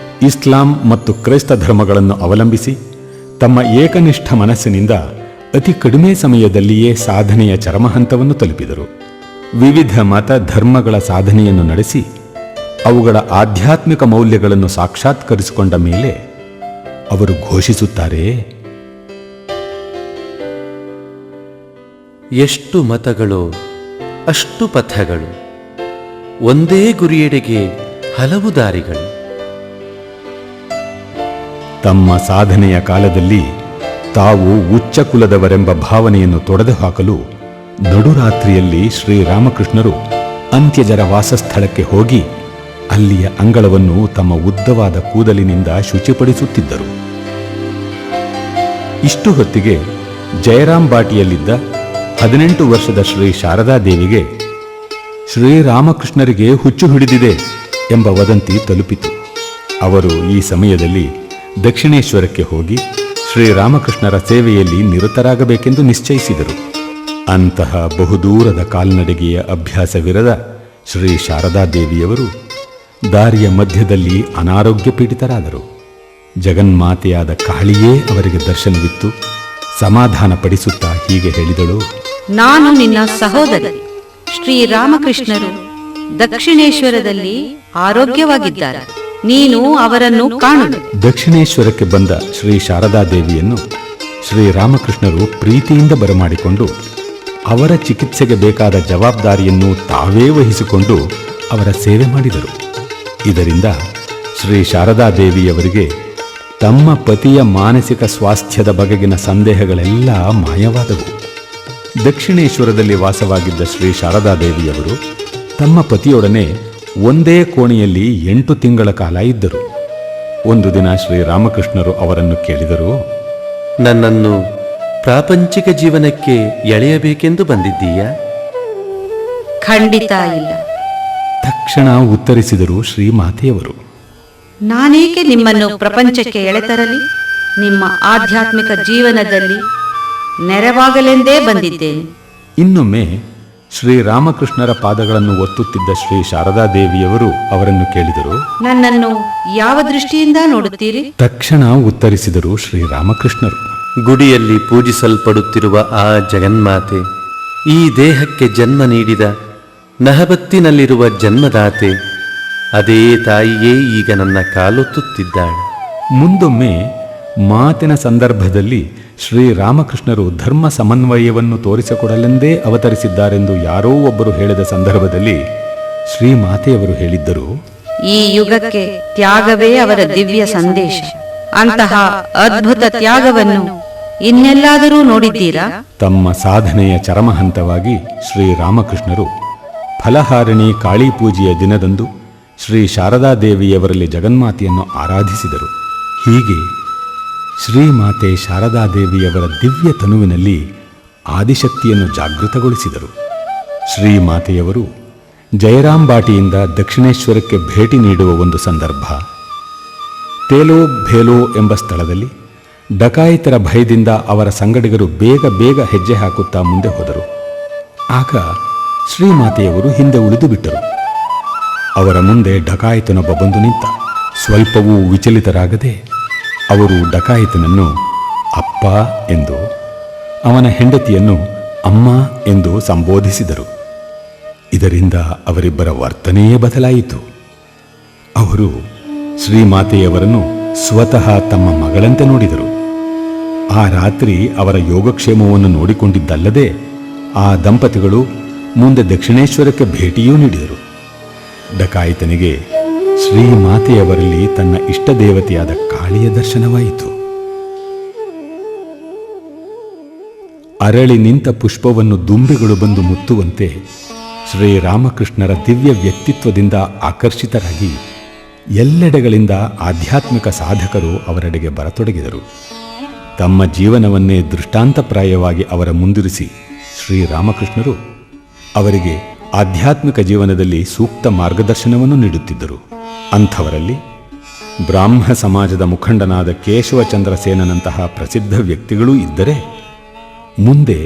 ಇಸ್ಲಾಂ ಮತ್ತು ಕ್ರೈಸ್ತ ಧರ್ಮಗಳನ್ನು ಅವಲಂಬಿಸಿ ತಮ್ಮ ಏಕನಿಷ್ಠ ಮನಸ್ಸಿನಿಂದ ಅತಿ ಕಡಿಮೆ ಸಮಯದಲ್ಲಿಯೇ ಸಾಧನೆಯ ಚರಮಹಂತವನ್ನು ತಲುಪಿದರು. ವಿವಿಧ ಮತ ಧರ್ಮಗಳ ಸಾಧನೆಯನ್ನು ನಡೆಸಿ ಅವುಗಳ ಆಧ್ಯಾತ್ಮಿಕ ಮೌಲ್ಯಗಳನ್ನು ಸಾಕ್ಷಾತ್ಕರಿಸಿಕೊಂಡ ಮೇಲೆ ಅವರು ಘೋಷಿಸುತ್ತಾರೆ, ಎಷ್ಟು ಮತಗಳು ಅಷ್ಟು ಪಥಗಳು, ಒಂದೇ ಗುರಿಯೆಡೆಗೆ ಹಲವು ದಾರಿಗಳು. ತಮ್ಮ ಸಾಧನೆಯ ಕಾಲದಲ್ಲಿ ತಾವು ಉಚ್ಚ ಕುಲದವರೆಂಬ ಭಾವನೆಯನ್ನು ತೊಡೆದುಹಾಕಲು ನಡುರಾತ್ರಿಯಲ್ಲಿ ಶ್ರೀರಾಮಕೃಷ್ಣರು ಅಂತ್ಯಜರ ವಾಸಸ್ಥಳಕ್ಕೆ ಹೋಗಿ ಅಲ್ಲಿಯ ಅಂಗಳವನ್ನು ತಮ್ಮ ಉದ್ದವಾದ ಕೂದಲಿನಿಂದ ಶುಚಿಪಡಿಸುತ್ತಿದ್ದರು. ಇಷ್ಟು ಹೊತ್ತಿಗೆ ಜಯರಾಮ್ ಬಾಟಿಯಲ್ಲಿದ್ದ 18 ವರ್ಷದ ಶ್ರೀ ಶಾರದಾದೇವಿಗೆ ಶ್ರೀರಾಮಕೃಷ್ಣರಿಗೆ ಹುಚ್ಚು ಹಿಡಿದಿದೆ ಎಂಬ ವದಂತಿ ತಲುಪಿತು. ಅವರು ಈ ಸಮಯದಲ್ಲಿ ದಕ್ಷಿಣೇಶ್ವರಕ್ಕೆ ಹೋಗಿ ಶ್ರೀರಾಮಕೃಷ್ಣರ ಸೇವೆಯಲ್ಲಿ ನಿರತರಾಗಬೇಕೆಂದು ನಿಶ್ಚಯಿಸಿದರು. ಅಂತಹ ಬಹುದೂರದ ಕಾಲ್ನಡಿಗೆಯ ಅಭ್ಯಾಸವಿರದ ಶ್ರೀ ಶಾರದಾದೇವಿಯವರು ದಾರಿಯ ಮಧ್ಯದಲ್ಲಿ ಅನಾರೋಗ್ಯ ಪೀಡಿತರಾದರು. ಜಗನ್ಮಾತೆಯಾದ ಕಾಳಿಯೇ ಅವರಿಗೆ ದರ್ಶನವಿತ್ತು ಸಮಾಧಾನ ಪಡಿಸುತ್ತಾ ಹೀಗೆ ಹೇಳಿದಳು, ನಾನು ನಿನ್ನ ಸಹೋದರಿ ಶ್ರೀರಾಮಕೃಷ್ಣರು ದಕ್ಷಿಣೇಶ್ವರದಲ್ಲಿ ಆರೋಗ್ಯವಾಗಿದ್ದಾರೆ. ನೀನು ಅವರನ್ನು ಕಾಣುವೆ. ದಕ್ಷಿಣೇಶ್ವರಕ್ಕೆ ಬಂದ ಶ್ರೀ ಶಾರದಾದೇವಿಯನ್ನು ಶ್ರೀರಾಮಕೃಷ್ಣರು ಪ್ರೀತಿಯಿಂದ ಬರಮಾಡಿಕೊಂಡು ಅವರ ಚಿಕಿತ್ಸೆಗೆ ಬೇಕಾದ ಜವಾಬ್ದಾರಿಯನ್ನು ತಾವೇ ವಹಿಸಿಕೊಂಡು ಅವರ ಸೇವೆ ಮಾಡಿದರು. ಇದರಿಂದ ಶ್ರೀ ಶಾರದಾದೇವಿಯವರಿಗೆ ತಮ್ಮ ಪತಿಯ ಮಾನಸಿಕ ಸ್ವಾಸ್ಥ್ಯದ ಬಗೆಗಿನ ಸಂದೇಹಗಳೆಲ್ಲ ಮಾಯವಾದವು. ದಕ್ಷಿಣೇಶ್ವರದಲ್ಲಿ ವಾಸವಾಗಿದ್ದ ಶ್ರೀ ಶಾರದಾದೇವಿಯವರು ತಮ್ಮ ಪತಿಯೊಡನೆ ಒಂದೇ ಕೋಣೆಯಲ್ಲಿ 8 ತಿಂಗಳ ಕಾಲ ಇದ್ದರು. ಒಂದು ದಿನ ಶ್ರೀರಾಮಕೃಷ್ಣರು ಅವರನ್ನು ಕೇಳಿದರು, ನನ್ನನ್ನು ಪ್ರಾಪಂಚಿಕ ಜೀವನಕ್ಕೆ ಎಳೆಯಬೇಕೆಂದು ಬಂದಿದ್ದೀಯಾ? ಖಂಡಿತ ಇಲ್ಲ. ತಕ್ಷಣ ಉತ್ತರಿಸಿದರು ಶ್ರೀಮಾತೆಯವರು. ನಾನೇಕೆ ನಿಮ್ಮನ್ನು ಪ್ರಪಂಚಕ್ಕೆ ಎಳೆತರಲಿ? ನಿಮ್ಮ ಆಧ್ಯಾತ್ಮಿಕ ಜೀವನದಲ್ಲಿ ನೆರವಾಗಲೆಂದೇ ಬಂದಿದ್ದೇನೆ. ಇನ್ನೊಮ್ಮೆ ಶ್ರೀರಾಮಕೃಷ್ಣರ ಪಾದಗಳನ್ನು ಒತ್ತುತ್ತಿದ್ದ ಶ್ರೀ ಶಾರದಾದೇವಿಯವರು ಅವರನ್ನು ಕೇಳಿದರು. ನನ್ನನ್ನು ಯಾವ ದೃಷ್ಟಿಯಿಂದ ನೋಡುತ್ತೀರಿ? ತಕ್ಷಣ ಉತ್ತರಿಸಿದರು ಶ್ರೀರಾಮಕೃಷ್ಣರು. ಗುಡಿಯಲ್ಲಿ ಪೂಜಿಸಲ್ಪಡುತ್ತಿರುವ ಆ ಜಗನ್ಮಾತೆ, ಈ ದೇಹಕ್ಕೆ ಜನ್ಮ ನೀಡಿದ ನಹಬತ್ತಿನಲ್ಲಿರುವ ಜನ್ಮದಾತೆ, ಅದೇ ತಾಯಿಯೇ ಈಗ ನನ್ನ ಕಾಲೊತ್ತುತ್ತಿದ್ದಾಳೆ. ಮುಂದೊಮ್ಮೆ ಮಾತಿನ ಸಂದರ್ಭದಲ್ಲಿ ಶ್ರೀರಾಮಕೃಷ್ಣರು ಧರ್ಮ ಸಮನ್ವಯವನ್ನು ತೋರಿಸಿಕೊಡಲೆಂದೇ ಅವತರಿಸಿದ್ದಾರೆಂದು ಯಾರೋ ಒಬ್ಬರು ಹೇಳಿದ ಸಂದರ್ಭದಲ್ಲಿ ಶ್ರೀಮಾತೆಯವರು ಹೇಳಿದ್ದರು, ಈ ಯುಗಕ್ಕೆ ತ್ಯಾಗವೇ ಅವರ ದಿವ್ಯ ಸಂದೇಶ. ಅಂತಹ ಅದ್ಭುತ ತ್ಯಾಗವನ್ನು ಇನ್ನೆಲ್ಲಾದರೂ ನೋಡಿದ್ದೀರಾ? ತಮ್ಮ ಸಾಧನೆಯ ಚರಮ ಹಂತವಾಗಿ ಶ್ರೀರಾಮಕೃಷ್ಣರು ಫಲಹಾರಿಣಿ ಕಾಳಿ ಪೂಜೆಯ ದಿನದಂದು ಶ್ರೀ ಶಾರದಾದೇವಿಯವರಲ್ಲಿ ಜಗನ್ಮಾತೆಯನ್ನು ಆರಾಧಿಸಿದರು. ಹೀಗೆ ಶ್ರೀಮಾತೆ ಶಾರದಾದೇವಿಯವರ ದಿವ್ಯ ತನುವಿನಲ್ಲಿ ಆದಿಶಕ್ತಿಯನ್ನು ಜಾಗೃತಗೊಳಿಸಿದರು. ಶ್ರೀಮಾತೆಯವರು ಜಯರಾಂಬಾಟಿಯಿಂದ ದಕ್ಷಿಣೇಶ್ವರಕ್ಕೆ ಭೇಟಿ ನೀಡುವ ಒಂದು ಸಂದರ್ಭ. ತೇಲೋ ಭೇಲೋ ಎಂಬ ಸ್ಥಳದಲ್ಲಿ ಡಕಾಯಿತರ ಭಯದಿಂದ ಅವರ ಸಂಗಡಿಗರು ಬೇಗ ಬೇಗ ಹೆಜ್ಜೆ ಹಾಕುತ್ತಾ ಮುಂದೆ ಹೋದರು. ಆಗ ಶ್ರೀಮಾತೆಯವರು ಹಿಂದೆ ಉಳಿದು ಬಿಟ್ಟರು. ಅವರ ಮುಂದೆ ಡಕಾಯಿತನೊಬ್ಬ ಬಂದು ನಿಂತ. ಸ್ವಲ್ಪವೂ ವಿಚಲಿತರಾಗದೆ ಅವರು ಡಕಾಯಿತನನ್ನು ಅಪ್ಪ ಎಂದು, ಅವನ ಹೆಂಡತಿಯನ್ನು ಅಮ್ಮ ಎಂದು ಸಂಬೋಧಿಸಿದರು. ಇದರಿಂದ ಅವರಿಬ್ಬರ ವರ್ತನೆಯೇ ಬದಲಾಯಿತು. ಅವರು ಶ್ರೀಮಾತೆಯವರನ್ನು ಸ್ವತಃ ತಮ್ಮ ಮಗಳಂತೆ ನೋಡಿದರು. ಆ ರಾತ್ರಿ ಅವರ ಯೋಗಕ್ಷೇಮವನ್ನು ನೋಡಿಕೊಂಡಿದ್ದಲ್ಲದೆ ಆ ದಂಪತಿಗಳು ಮುಂದೆ ದಕ್ಷಿಣೇಶ್ವರಕ್ಕೆ ಭೇಟಿಯೂ ನೀಡಿದರು. ಡಕಾಯಿತನಿಗೆ ಶ್ರೀಮಾತೆಯವರಲ್ಲಿ ತನ್ನ ಇಷ್ಟ ದೇವತೆಯಾದ ಕಾಳಿಯ ದರ್ಶನವಾಯಿತು. ಅರಳಿ ನಿಂತ ಪುಷ್ಪವನ್ನು ದುಂಬಿಗಳು ಬಂದು ಮುತ್ತುವಂತೆ ಶ್ರೀರಾಮಕೃಷ್ಣರ ದಿವ್ಯ ವ್ಯಕ್ತಿತ್ವದಿಂದ ಆಕರ್ಷಿತರಾಗಿ ಎಲ್ಲೆಡೆಗಳಿಂದ ಆಧ್ಯಾತ್ಮಿಕ ಸಾಧಕರು ಅವರೆಡೆಗೆ ಬರತೊಡಗಿದರು. ತಮ್ಮ ಜೀವನವನ್ನೇ ದೃಷ್ಟಾಂತಪ್ರಾಯವಾಗಿ ಅವರ ಮುಂದಿರಿಸಿ ಶ್ರೀರಾಮಕೃಷ್ಣರು ಅವರಿಗೆ ಆಧ್ಯಾತ್ಮಿಕ ಜೀವನದಲ್ಲಿ ಸೂಕ್ತ ಮಾರ್ಗದರ್ಶನವನ್ನು ನೀಡುತ್ತಿದ್ದರು. ಅಂಥವರಲ್ಲಿ ಬ್ರಾಹ್ಮ ಸಮಾಜದ ಮುಖಂಡನಾದ ಕೇಶವಚಂದ್ರ ಸೇನನಂತಹ ಪ್ರಸಿದ್ಧ ವ್ಯಕ್ತಿಗಳೂ ಇದ್ದರೆ, ಮುಂದೆ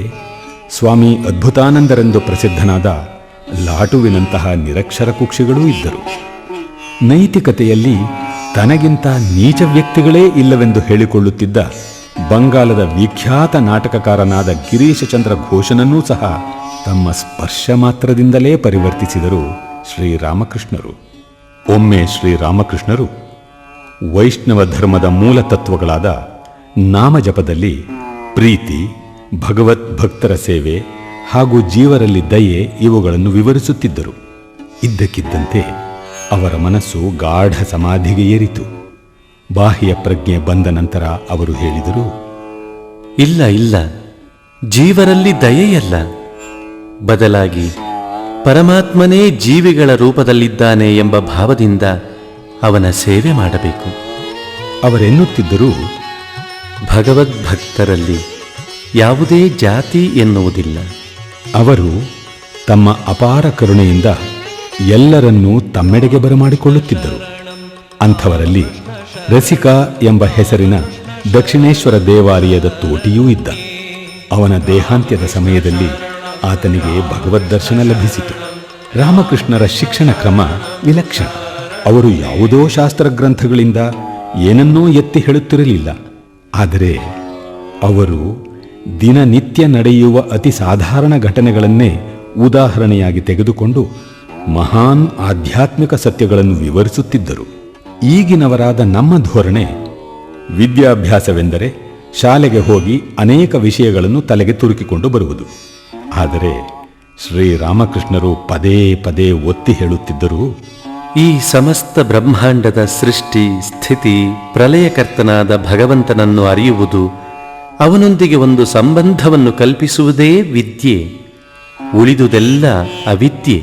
ಸ್ವಾಮಿ ಅದ್ಭುತಾನಂದರೆಂದು ಪ್ರಸಿದ್ಧನಾದ ಲಾಟುವಿನಂತಹ ನಿರಕ್ಷರ ಕುಕ್ಷಿಗಳೂ ಇದ್ದರು. ನೈತಿಕತೆಯಲ್ಲಿ ತನಗಿಂತ ನೀಚ ವ್ಯಕ್ತಿಗಳೇ ಇಲ್ಲವೆಂದು ಹೇಳಿಕೊಳ್ಳುತ್ತಿದ್ದ ಬಂಗಾಲದ ವಿಖ್ಯಾತ ನಾಟಕಕಾರನಾದ ಗಿರೀಶಚಂದ್ರ ಘೋಷನನ್ನೂ ಸಹ ತಮ್ಮ ಸ್ಪರ್ಶ ಮಾತ್ರದಿಂದಲೇ ಪರಿವರ್ತಿಸಿದರು ಶ್ರೀರಾಮಕೃಷ್ಣರು. ಒಮ್ಮೆ ಶ್ರೀರಾಮಕೃಷ್ಣರು ವೈಷ್ಣವ ಧರ್ಮದ ಮೂಲ ತತ್ವಗಳಾದ ನಾಮಜಪದಲ್ಲಿ ಪ್ರೀತಿ, ಭಗವತ್ ಭಕ್ತರ ಸೇವೆ ಹಾಗೂ ಜೀವರಲ್ಲಿ ದಯೆ ಇವುಗಳನ್ನು ವಿವರಿಸುತ್ತಿದ್ದರು. ಇದ್ದಕ್ಕಿದ್ದಂತೆ ಅವರ ಮನಸ್ಸು ಗಾಢ ಸಮಾಧಿಗೆ ಏರಿತು. ಬಾಹ್ಯ ಪ್ರಜ್ಞೆ ಬಂದ ನಂತರ ಅವರು ಹೇಳಿದರು, ಇಲ್ಲ ಇಲ್ಲ, ಜೀವರಲ್ಲಿ ದಯೆಯಲ್ಲ, ಬದಲಾಗಿ ಪರಮಾತ್ಮನೇ ಜೀವಿಗಳ ರೂಪದಲ್ಲಿದ್ದಾನೆ ಎಂಬ ಭಾವದಿಂದ ಅವನ ಸೇವೆ ಮಾಡಬೇಕು. ಅವರೆನ್ನುತ್ತಿದ್ದರು, ಭಗವದ್ಭಕ್ತರಲ್ಲಿ ಯಾವುದೇ ಜಾತಿ ಎನ್ನುವುದಿಲ್ಲ. ಅವರು ತಮ್ಮ ಅಪಾರ ಕರುಣೆಯಿಂದ ಎಲ್ಲರನ್ನೂ ತಮ್ಮೆಡೆಗೆ ಬರಮಾಡಿಕೊಳ್ಳುತ್ತಿದ್ದರು. ಅಂಥವರಲ್ಲಿ ರಸಿಕ ಎಂಬ ಹೆಸರಿನ ದಕ್ಷಿಣೇಶ್ವರ ದೇವಾಲಯದ ತೋಟಿಯೂ ಇದ್ದ. ಅವನ ದೇಹಾಂತ್ಯದ ಸಮಯದಲ್ಲಿ ಆತನಿಗೆ ಭಗವದ್ದರ್ಶನ ಲಭಿಸಿತು. ರಾಮಕೃಷ್ಣರ ಶಿಕ್ಷಣ ಕ್ರಮ ವಿಲಕ್ಷಣ. ಅವರು ಯಾವುದೋ ಶಾಸ್ತ್ರಗ್ರಂಥಗಳಿಂದ ಏನನ್ನೋ ಎತ್ತಿ ಹೇಳುತ್ತಿರಲಿಲ್ಲ. ಆದರೆ ಅವರು ದಿನನಿತ್ಯ ನಡೆಯುವ ಅತಿ ಸಾಧಾರಣ ಘಟನೆಗಳನ್ನೇ ಉದಾಹರಣೆಯಾಗಿ ತೆಗೆದುಕೊಂಡು ಮಹಾನ್ ಆಧ್ಯಾತ್ಮಿಕ ಸತ್ಯಗಳನ್ನು ವಿವರಿಸುತ್ತಿದ್ದರು. ಈಗಿನವರಾದ ನಮ್ಮ ಧೋರಣೆ ವಿದ್ಯಾಭ್ಯಾಸವೆಂದರೆ ಶಾಲೆಗೆ ಹೋಗಿ ಅನೇಕ ವಿಷಯಗಳನ್ನು ತಲೆಗೆ ತುರುಕಿಕೊಂಡು ಬರುವುದು. ಆದರೆ ಶ್ರೀರಾಮಕೃಷ್ಣರು ಪದೇ ಪದೇ ಒತ್ತಿ ಹೇಳುತ್ತಿದ್ದರು, ಈ ಸಮಸ್ತ ಬ್ರಹ್ಮಾಂಡದ ಸೃಷ್ಟಿ, ಸ್ಥಿತಿ, ಪ್ರಲಯಕರ್ತನಾದ ಭಗವಂತನನ್ನು ಅರಿಯುವುದು, ಅವನೊಂದಿಗೆ ಒಂದು ಸಂಬಂಧವನ್ನು ಕಲ್ಪಿಸುವುದೇ ವಿದ್ಯೆ, ಉಳಿದುದೆಲ್ಲ ಅವಿದ್ಯೆ.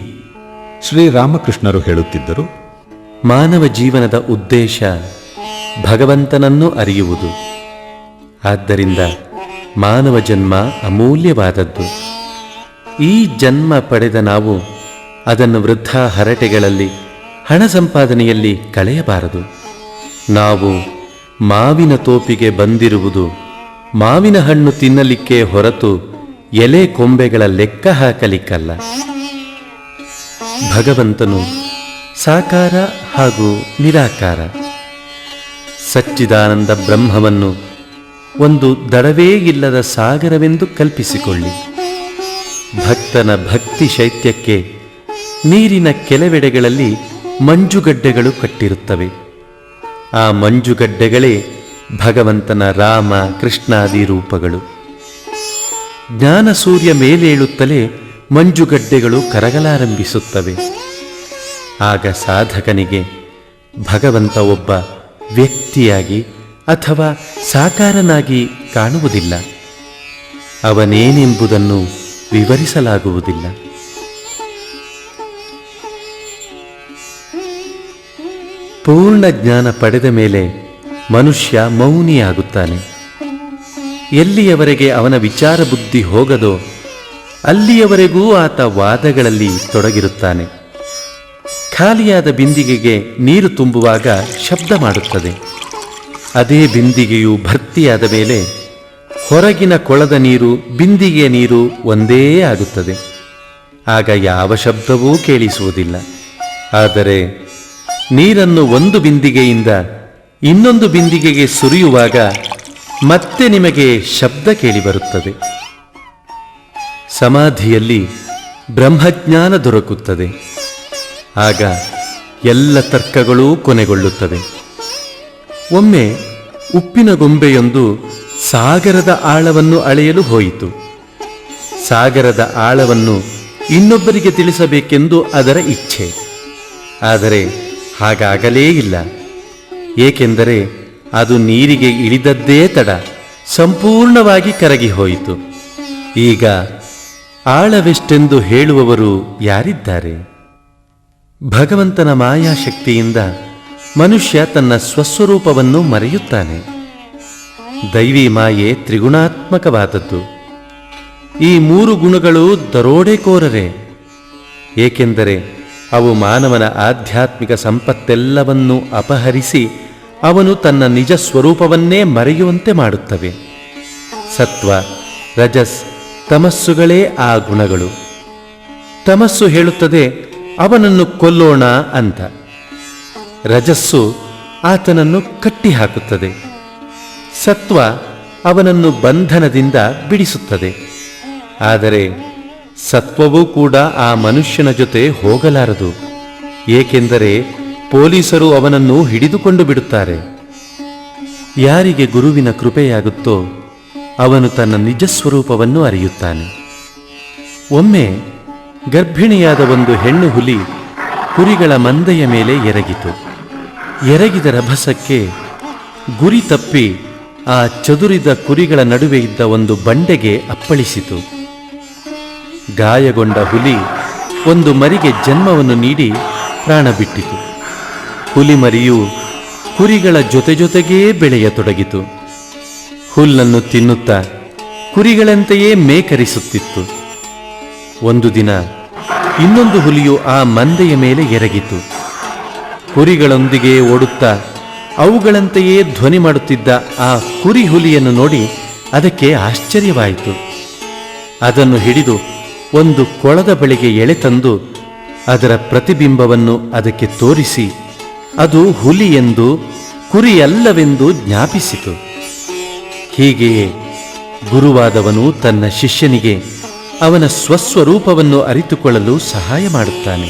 ಶ್ರೀರಾಮಕೃಷ್ಣರು ಹೇಳುತ್ತಿದ್ದರು, ಮಾನವ ಜೀವನದ ಉದ್ದೇಶ ಭಗವಂತನನ್ನು ಅರಿಯುವುದು. ಆದ್ದರಿಂದ ಮಾನವ ಜನ್ಮ ಅಮೂಲ್ಯವಾದದ್ದು. ಈ ಜನ್ಮ ಪಡೆದ ನಾವು ಅದನ್ನು ವೃದ್ಧಾ ಹರಟೆಗಳಲ್ಲಿ, ಹಣ ಸಂಪಾದನೆಯಲ್ಲಿ ಕಳೆಯಬಾರದು. ನಾವು ಮಾವಿನ ತೋಪಿಗೆ ಬಂದಿರುವುದು ಮಾವಿನ ಹಣ್ಣು ತಿನ್ನಲಿಕ್ಕೆ ಹೊರತು ಎಲೆ ಕೊಂಬೆಗಳ ಲೆಕ್ಕ ಹಾಕಲಿಕ್ಕಲ್ಲ. ಭಗವಂತನು ಸಾಕಾರ ಹಾಗೂ ನಿರಾಕಾರ, ಸಚ್ಚಿದಾನಂದ ಬ್ರಹ್ಮವನ್ನು ಒಂದು ದಡವೇ ಇಲ್ಲದ ಸಾಗರವೆಂದು ಕಲ್ಪಿಸಿಕೊಳ್ಳಿ. ಭಕ್ತನ ಭಕ್ತಿ ಶೈತ್ಯಕ್ಕೆ ನೀರಿನ ಕೆಲವೆಡೆಗಳಲ್ಲಿ ಮಂಜುಗಡ್ಡೆಗಳು ಕಟ್ಟಿರುತ್ತವೆ. ಆ ಮಂಜುಗಡ್ಡೆಗಳೇ ಭಗವಂತನ ರಾಮ ಕೃಷ್ಣಾದಿ ರೂಪಗಳು. ಜ್ಞಾನ ಸೂರ್ಯ ಮೇಲೇಳುತ್ತಲೇ ಮಂಜುಗಡ್ಡೆಗಳು ಕರಗಲಾರಂಭಿಸುತ್ತವೆ. ಆಗ ಸಾಧಕನಿಗೆ ಭಗವಂತ ಒಬ್ಬ ವ್ಯಕ್ತಿಯಾಗಿ ಅಥವಾ ಸಾಕಾರನಾಗಿ ಕಾಣುವುದಿಲ್ಲ. ಅವನೇನೆಂಬುದನ್ನು ವಿವರಿಸಲಾಗುವುದಿಲ್ಲ. ಪೂರ್ಣ ಜ್ಞಾನ ಪಡೆದ ಮೇಲೆ ಮನುಷ್ಯ ಮೌನಿಯಾಗುತ್ತಾನೆ. ಎಲ್ಲಿಯವರೆಗೆ ಅವನ ವಿಚಾರ ಬುದ್ಧಿ ಹೋಗದೋ ಅಲ್ಲಿಯವರೆಗೂ ಆತ ವಾದಗಳಲ್ಲಿ ತೊಡಗಿರುತ್ತಾನೆ. ಖಾಲಿಯಾದ ಬಿಂದಿಗೆಗೆ ನೀರು ತುಂಬುವಾಗ ಶಬ್ದ ಮಾಡುತ್ತದೆ. ಅದೇ ಬಿಂದಿಗೆಯು ಭರ್ತಿಯಾದ ಮೇಲೆ ಹೊರಗಿನ ಕೊಳದ ನೀರು ಬಿಂದಿಗೆಯ ನೀರು ಒಂದೇ ಆಗುತ್ತದೆ. ಆಗ ಯಾವ ಶಬ್ದವೂ ಕೇಳಿಸುವುದಿಲ್ಲ. ಆದರೆ ನೀರನ್ನು ಒಂದು ಬಿಂದಿಗೆಯಿಂದ ಇನ್ನೊಂದು ಬಿಂದಿಗೆಗೆ ಸುರಿಯುವಾಗ ಮತ್ತೆ ನಿಮಗೆ ಶಬ್ದ ಕೇಳಿಬರುತ್ತದೆ. ಸಮಾಧಿಯಲ್ಲಿ ಬ್ರಹ್ಮಜ್ಞಾನ ದೊರಕುತ್ತದೆ. ಆಗ ಎಲ್ಲ ತರ್ಕಗಳೂ ಕೊನೆಗೊಳ್ಳುತ್ತವೆ. ಒಮ್ಮೆ ಉಪ್ಪಿನ ಗೊಂಬೆಯೊಂದು ಸಾಗರದ ಆಳವನ್ನು ಅಳೆಯಲು ಹೋಯಿತು. ಸಾಗರದ ಆಳವನ್ನು ಇನ್ನೊಬ್ಬರಿಗೆ ತಿಳಿಸಬೇಕೆಂದು ಅದರ ಇಚ್ಛೆ. ಆದರೆ ಹಾಗಾಗಲೇ ಇಲ್ಲ. ಏಕೆಂದರೆ ಅದು ನೀರಿಗೆ ಇಳಿದದ್ದೇ ತಡ ಸಂಪೂರ್ಣವಾಗಿ ಕರಗಿ ಹೋಯಿತು. ಈಗ ಆಳವೆಷ್ಟೆಂದು ಹೇಳುವವರು ಯಾರಿದ್ದಾರೆ? ಭಗವಂತನ ಮಾಯಾಶಕ್ತಿಯಿಂದ ಮನುಷ್ಯ ತನ್ನ ಸ್ವಸ್ವರೂಪವನ್ನು ಮರೆಯುತ್ತಾನೆ. ದೈವಿ ಮಾಯೆ ತ್ರಿಗುಣಾತ್ಮಕವಾದದ್ದು. ಈ ಮೂರು ಗುಣಗಳು ದರೋಡೆಕೋರರೇ. ಏಕೆಂದರೆ ಅವು ಮಾನವನ ಆಧ್ಯಾತ್ಮಿಕ ಸಂಪತ್ತೆಲ್ಲವನ್ನೂ ಅಪಹರಿಸಿ ಅವನು ತನ್ನ ನಿಜ ಸ್ವರೂಪವನ್ನೇ ಮರೆಯುವಂತೆ ಮಾಡುತ್ತವೆ. ಸತ್ವ, ರಜಸ್, ತಮಸ್ಸುಗಳೇ ಆ ಗುಣಗಳು. ತಮಸ್ಸು ಹೇಳುತ್ತದೆ ಅವನನ್ನು ಕೊಲ್ಲೋಣ ಅಂತ. ರಜಸ್ಸು ಆತನನ್ನು ಕಟ್ಟಿಹಾಕುತ್ತದೆ. ಸತ್ವ ಅವನನ್ನು ಬಂಧನದಿಂದ ಬಿಡಿಸುತ್ತದೆ. ಆದರೆ ಸತ್ವವೂ ಕೂಡ ಆ ಮನುಷ್ಯನ ಜೊತೆ ಹೋಗಲಾರದು. ಏಕೆಂದರೆ ಪೊಲೀಸರು ಅವನನ್ನು ಹಿಡಿದುಕೊಂಡು ಬಿಡುತ್ತಾರೆ. ಯಾರಿಗೆ ಗುರುವಿನ ಕೃಪೆಯಾಗುತ್ತೋ ಅವನು ತನ್ನ ನಿಜಸ್ವರೂಪವನ್ನು ಅರಿಯುತ್ತಾನೆ. ಒಮ್ಮೆ ಗರ್ಭಿಣಿಯಾದ ಒಂದು ಹೆಣ್ಣು ಹುಲಿ ಕುರಿಗಳ ಮಂದೆಯ ಮೇಲೆ ಎರಗಿತು. ಎರಗಿದ ರಭಸಕ್ಕೆ ಗುರಿ ತಪ್ಪಿ ಆ ಚದುರಿದ ಕುರಿಗಳ ನಡುವೆ ಇದ್ದ ಒಂದು ಬಂಡೆಗೆ ಅಪ್ಪಳಿಸಿತು. ಗಾಯಗೊಂಡ ಹುಲಿ ಒಂದು ಮರಿಗೆ ಜನ್ಮವನ್ನು ನೀಡಿ ಪ್ರಾಣ ಬಿಟ್ಟಿತು. ಹುಲಿ ಮರಿಯು ಕುರಿಗಳ ಜೊತೆಗೇ ಬೆಳೆಯತೊಡಗಿತು. ಹುಲ್ಲನ್ನು ತಿನ್ನುತ್ತಾ ಕುರಿಗಳಂತೆಯೇ ಮೇಕರಿಸುತ್ತಿತ್ತು. ಒಂದು ದಿನ ಇನ್ನೊಂದು ಹುಲಿಯು ಆ ಮಂದೆಯ ಮೇಲೆ ಎರಗಿತು. ಕುರಿಗಳೊಂದಿಗೆ ಓಡುತ್ತಾ ಅವುಗಳಂತೆಯೇ ಧ್ವನಿ ಮಾಡುತ್ತಿದ್ದ ಆ ಕುರಿ ಹುಲಿಯನ್ನು ನೋಡಿ ಅದಕ್ಕೆ ಆಶ್ಚರ್ಯವಾಯಿತು. ಅದನ್ನು ಹಿಡಿದು ಒಂದು ಕೊಳದ ಬಳಿಗೆ ಎಳೆತಂದು ಅದರ ಪ್ರತಿಬಿಂಬವನ್ನು ಅದಕ್ಕೆ ತೋರಿಸಿ ಅದು ಹುಲಿ ಎಂದು ಕುರಿಯಲ್ಲವೆಂದು ಜ್ಞಾಪಿಸಿತು. ಹೀಗೆಯೇ ಗುರುವಾದವನು ತನ್ನ ಶಿಷ್ಯನಿಗೆ ಅವನ ಸ್ವಸ್ವರೂಪವನ್ನು ಅರಿತುಕೊಳ್ಳಲು ಸಹಾಯ ಮಾಡುತ್ತಾನೆ.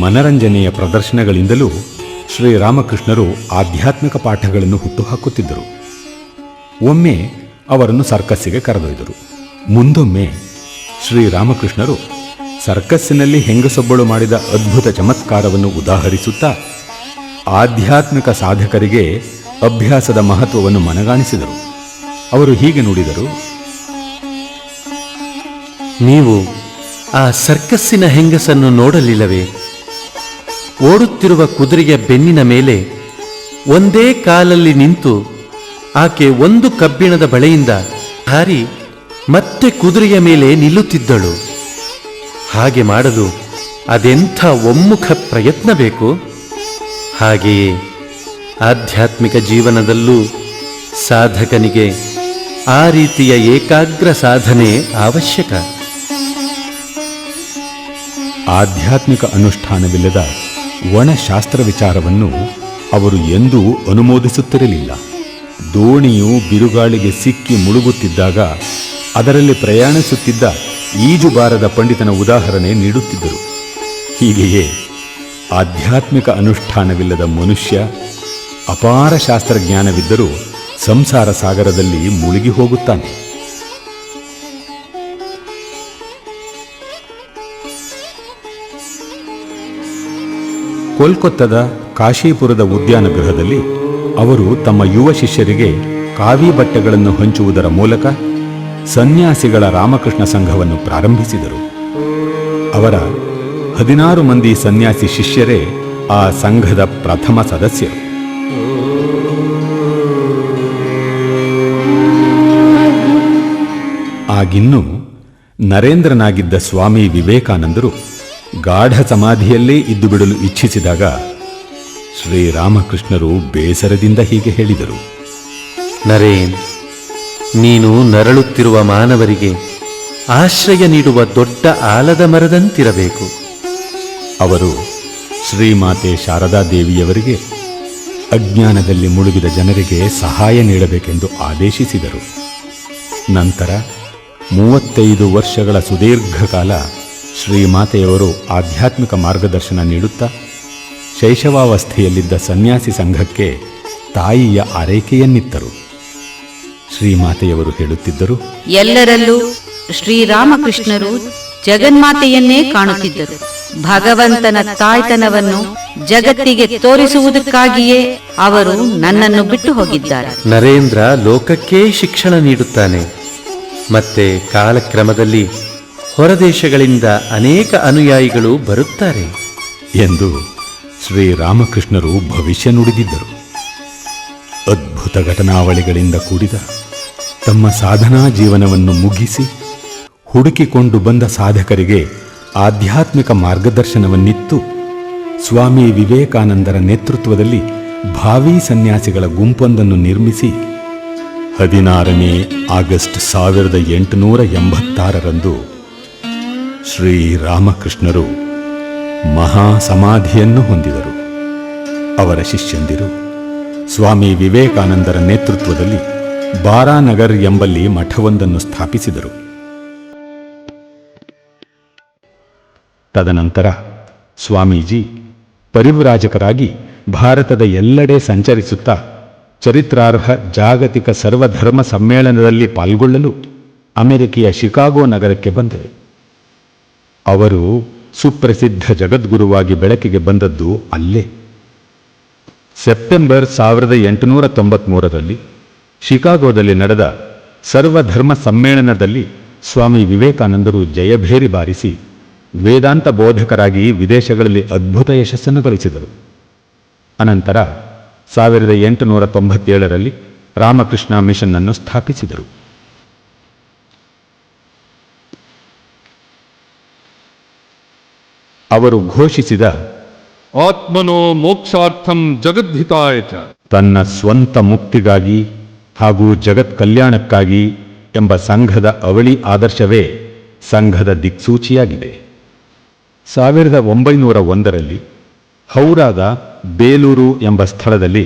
ಮನರಂಜನೆಯ ಪ್ರದರ್ಶನಗಳಿಂದಲೂ ಶ್ರೀರಾಮಕೃಷ್ಣರು ಆಧ್ಯಾತ್ಮಿಕ ಪಾಠಗಳನ್ನು ಹುಟ್ಟುಹಾಕುತ್ತಿದ್ದರು. ಒಮ್ಮೆ ಅವರನ್ನು ಸರ್ಕಸ್ಸಿಗೆ ಕರೆದೊಯ್ದರು. ಮುಂದೊಮ್ಮೆ ಶ್ರೀರಾಮಕೃಷ್ಣರು ಸರ್ಕಸ್ಸಿನಲ್ಲಿ ಹೆಂಗಸೊಬ್ಬಳು ಮಾಡಿದ ಅದ್ಭುತ ಚಮತ್ಕಾರವನ್ನು ಉದಾಹರಿಸುತ್ತಾ ಆಧ್ಯಾತ್ಮಿಕ ಸಾಧಕರಿಗೆ ಅಭ್ಯಾಸದ ಮಹತ್ವವನ್ನು ಮನಗಾಣಿಸಿದರು. ಅವರು ಹೀಗೆ ನುಡಿದರು: ನೀವು ಆ ಸರ್ಕಸ್ಸಿನ ಹೆಂಗಸನ್ನು ನೋಡಲಿಲ್ಲವೇ? ಓಡುತ್ತಿರುವ ಕುದುರೆಯ ಬೆನ್ನಿನ ಮೇಲೆ ಒಂದೇ ಕಾಲಲ್ಲಿ ನಿಂತು ಆಕೆ ಒಂದು ಕಬ್ಬಿಣದ ಬಳೆಯಿಂದ ಹಾರಿ ಮತ್ತೆ ಕುದುರೆಯ ಮೇಲೆ ನಿಲ್ಲುತ್ತಿದ್ದಳು. ಹಾಗೆ ಮಾಡಲು ಅದೆಂಥ ಒಮ್ಮುಖ ಪ್ರಯತ್ನ ಬೇಕು. ಹಾಗೆಯೇ ಆಧ್ಯಾತ್ಮಿಕ ಜೀವನದಲ್ಲೂ ಸಾಧಕನಿಗೆ ಆ ರೀತಿಯ ಏಕಾಗ್ರ ಸಾಧನೆ ಅವಶ್ಯಕ. ಆಧ್ಯಾತ್ಮಿಕ ಅನುಷ್ಠಾನವಿಲ್ಲದ ಒಣ ಶಾಸ್ತ್ರ ವಿಚಾರವನ್ನು ಅವರು ಎಂದೂ ಅನುಮೋದಿಸುತ್ತಿರಲಿಲ್ಲ. ದೋಣಿಯು ಬಿರುಗಾಳಿಗೆ ಸಿಕ್ಕಿ ಮುಳುಗುತ್ತಿದ್ದಾಗ ಅದರಲ್ಲಿ ಪ್ರಯಾಣಿಸುತ್ತಿದ್ದ ಈಜುಬಾರದ ಪಂಡಿತನ ಉದಾಹರಣೆ ನೀಡುತ್ತಿದ್ದರು. ಹೀಗೆಯೇ ಆಧ್ಯಾತ್ಮಿಕ ಅನುಷ್ಠಾನವಿಲ್ಲದ ಮನುಷ್ಯ ಅಪಾರ ಶಾಸ್ತ್ರಜ್ಞಾನವಿದ್ದರೂ ಸಂಸಾರ ಸಾಗರದಲ್ಲಿ ಮುಳುಗಿ ಹೋಗುತ್ತಾನೆ. ಕೋಲ್ಕತ್ತಾದ ಕಾಶೀಪುರದ ಉದ್ಯಾನ ಗೃಹದಲ್ಲಿ ಅವರು ತಮ್ಮ ಯುವ ಶಿಷ್ಯರಿಗೆ ಕಾವಿ ಬಟ್ಟೆಗಳನ್ನು ಹಂಚುವುದರ ಮೂಲಕ ಸನ್ಯಾಸಿಗಳ ರಾಮಕೃಷ್ಣ ಸಂಘವನ್ನು ಪ್ರಾರಂಭಿಸಿದರು. ಅವರ 16 ಮಂದಿ ಸನ್ಯಾಸಿ ಶಿಷ್ಯರೇ ಆ ಸಂಘದ ಪ್ರಥಮ ಸದಸ್ಯರು. ಆಗಿನ್ನೂ ನರೇಂದ್ರನಾಗಿದ್ದ ಸ್ವಾಮಿ ವಿವೇಕಾನಂದರು ಗಾಢ ಸಮಾಧಿಯಲ್ಲೇ ಇದ್ದು ಬಿಡಲು ಇಚ್ಛಿಸಿದಾಗ ಶ್ರೀರಾಮಕೃಷ್ಣರು ಬೇಸರದಿಂದ ಹೀಗೆ ಹೇಳಿದರು: ನರೇನ್, ನೀನು ನರಳುತ್ತಿರುವ ಮಾನವರಿಗೆ ಆಶ್ರಯ ನೀಡುವ ದೊಡ್ಡ ಆಲದ ಮರದಂತಿರಬೇಕು. ಅವರು ಶ್ರೀಮಾತೆ ಶಾರದಾದೇವಿಯವರಿಗೆ ಅಜ್ಞಾನದಲ್ಲಿ ಮುಳುಗಿದ ಜನರಿಗೆ ಸಹಾಯ ನೀಡಬೇಕೆಂದು ಆದೇಶಿಸಿದರು. ನಂತರ 35 ವರ್ಷಗಳ ಸುದೀರ್ಘ ಕಾಲ ಶ್ರೀಮಾತೆಯವರು ಆಧ್ಯಾತ್ಮಿಕ ಮಾರ್ಗದರ್ಶನ ನೀಡುತ್ತಾ ಶೈಶವಾವಸ್ಥೆಯಲ್ಲಿದ್ದ ಸನ್ಯಾಸಿ ಸಂಘಕ್ಕೆ ತಾಯಿಯ ಆರೈಕೆಯನ್ನಿತ್ತರು. ಶ್ರೀಮಾತೆಯವರು ಹೇಳುತ್ತಿದ್ದರು: ಎಲ್ಲರಲ್ಲೂ ಶ್ರೀರಾಮಕೃಷ್ಣರು ಜಗನ್ಮಾತೆಯನ್ನೇ ಕಾಣುತ್ತಿದ್ದರು. ಭಗವಂತನ ತಾಯ್ತನವನ್ನು ಜಗತ್ತಿಗೆ ತೋರಿಸುವುದಕ್ಕಾಗಿಯೇ ಅವರು ನನ್ನನ್ನು ಬಿಟ್ಟು ಹೋಗಿದ್ದಾರೆ. ನರೇಂದ್ರ ಲೋಕಕ್ಕೇ ಶಿಕ್ಷಣ ನೀಡುತ್ತಾನೆ. ಮತ್ತೆ ಕಾಲಕ್ರಮದಲ್ಲಿ ಹೊರದೇಶಗಳಿಂದ ಅನೇಕ ಅನುಯಾಯಿಗಳು ಬರುತ್ತಾರೆ ಎಂದು ಶ್ರೀರಾಮಕೃಷ್ಣರು ಭವಿಷ್ಯ ನುಡಿದಿದ್ದರು. ಅದ್ಭುತ ಘಟನಾವಳಿಗಳಿಂದ ಕೂಡಿದ ತಮ್ಮ ಸಾಧನಾ ಜೀವನವನ್ನು ಮುಗಿಸಿ ಹುಡುಕಿಕೊಂಡು ಬಂದ ಸಾಧಕರಿಗೆ ಆಧ್ಯಾತ್ಮಿಕ ಮಾರ್ಗದರ್ಶನವನ್ನಿತ್ತು ಸ್ವಾಮಿ ವಿವೇಕಾನಂದರ ನೇತೃತ್ವದಲ್ಲಿ ಭಾವಿ ಸನ್ಯಾಸಿಗಳ ಗುಂಪೊಂದನ್ನು ನಿರ್ಮಿಸಿ 16ನೇ ಆಗಸ್ಟ್ 1886ರಂದು ಶ್ರೀರಾಮಕೃಷ್ಣರು ಮಹಾ ಸಮಾಧಿಯನ್ನು ಹೊಂದಿದರು. ಅವರ ಶಿಷ್ಯಂದಿರು ಸ್ವಾಮಿ ವಿವೇಕಾನಂದರ ನೇತೃತ್ವದಲ್ಲಿ ಬಾರಾನಗರ್ ಎಂಬಲ್ಲಿ ಮಠವೊಂದನ್ನು ಸ್ಥಾಪಿಸಿದರು. ತದನಂತರ ಸ್ವಾಮೀಜಿ ಪರಿವ್ರಾಜಕರಾಗಿ ಭಾರತದ ಎಲ್ಲೆಡೆ ಸಂಚರಿಸುತ್ತಾ ಚರಿತ್ರಾರ್ಹ ಜಾಗತಿಕ ಸರ್ವಧರ್ಮ ಸಮ್ಮೇಳನದಲ್ಲಿ ಪಾಲ್ಗೊಳ್ಳಲು ಅಮೆರಿಕೆಯ ಶಿಕಾಗೋ ನಗರಕ್ಕೆ ಬಂದರು. ಅವರು ಸುಪ್ರಸಿದ್ಧ ಜಗದ್ಗುರುವಾಗಿ ಬೆಳಕಿಗೆ ಬಂದದ್ದು ಅಲ್ಲೇ. ಸೆಪ್ಟೆಂಬರ್ 1893ರಲ್ಲಿ ಶಿಕಾಗೋದಲ್ಲಿ ನಡೆದ ಸರ್ವಧರ್ಮ ಸಮ್ಮೇಳನದಲ್ಲಿ ಸ್ವಾಮಿ ವಿವೇಕಾನಂದರು ಜಯಭೇರಿ ಬಾರಿಸಿ ವೇದಾಂತ ಬೋಧಕರಾಗಿ ವಿದೇಶಗಳಲ್ಲಿ ಅದ್ಭುತ ಯಶಸ್ಸನ್ನು ಗಳಿಸಿದರು. ಅನಂತರ 1897ರಲ್ಲಿ ರಾಮಕೃಷ್ಣ ಮಿಷನ್ ಅನ್ನು ಸ್ಥಾಪಿಸಿದರು. ಅವರು ಘೋಷಿಸಿದ ಆತ್ಮನೋ ಮೋಕ್ಷಾರ್ಥಂ ಜಗದ್ಹಿತಾಯ ಚ ತನ್ನ ಸ್ವಂತ ಮುಕ್ತಿಗಾಗಿ ಹಾಗೂ ಜಗತ್ ಕಲ್ಯಾಣಕ್ಕಾಗಿ ಎಂಬ ಸಂಘದ ಅವಳಿ ಆದರ್ಶವೇ ಸಂಘದ ದಿಕ್ಸೂಚಿಯಾಗಿದೆ. 1901ರಲ್ಲಿ ಹೌರಾದ ಬೇಲೂರು ಎಂಬ ಸ್ಥಳದಲ್ಲಿ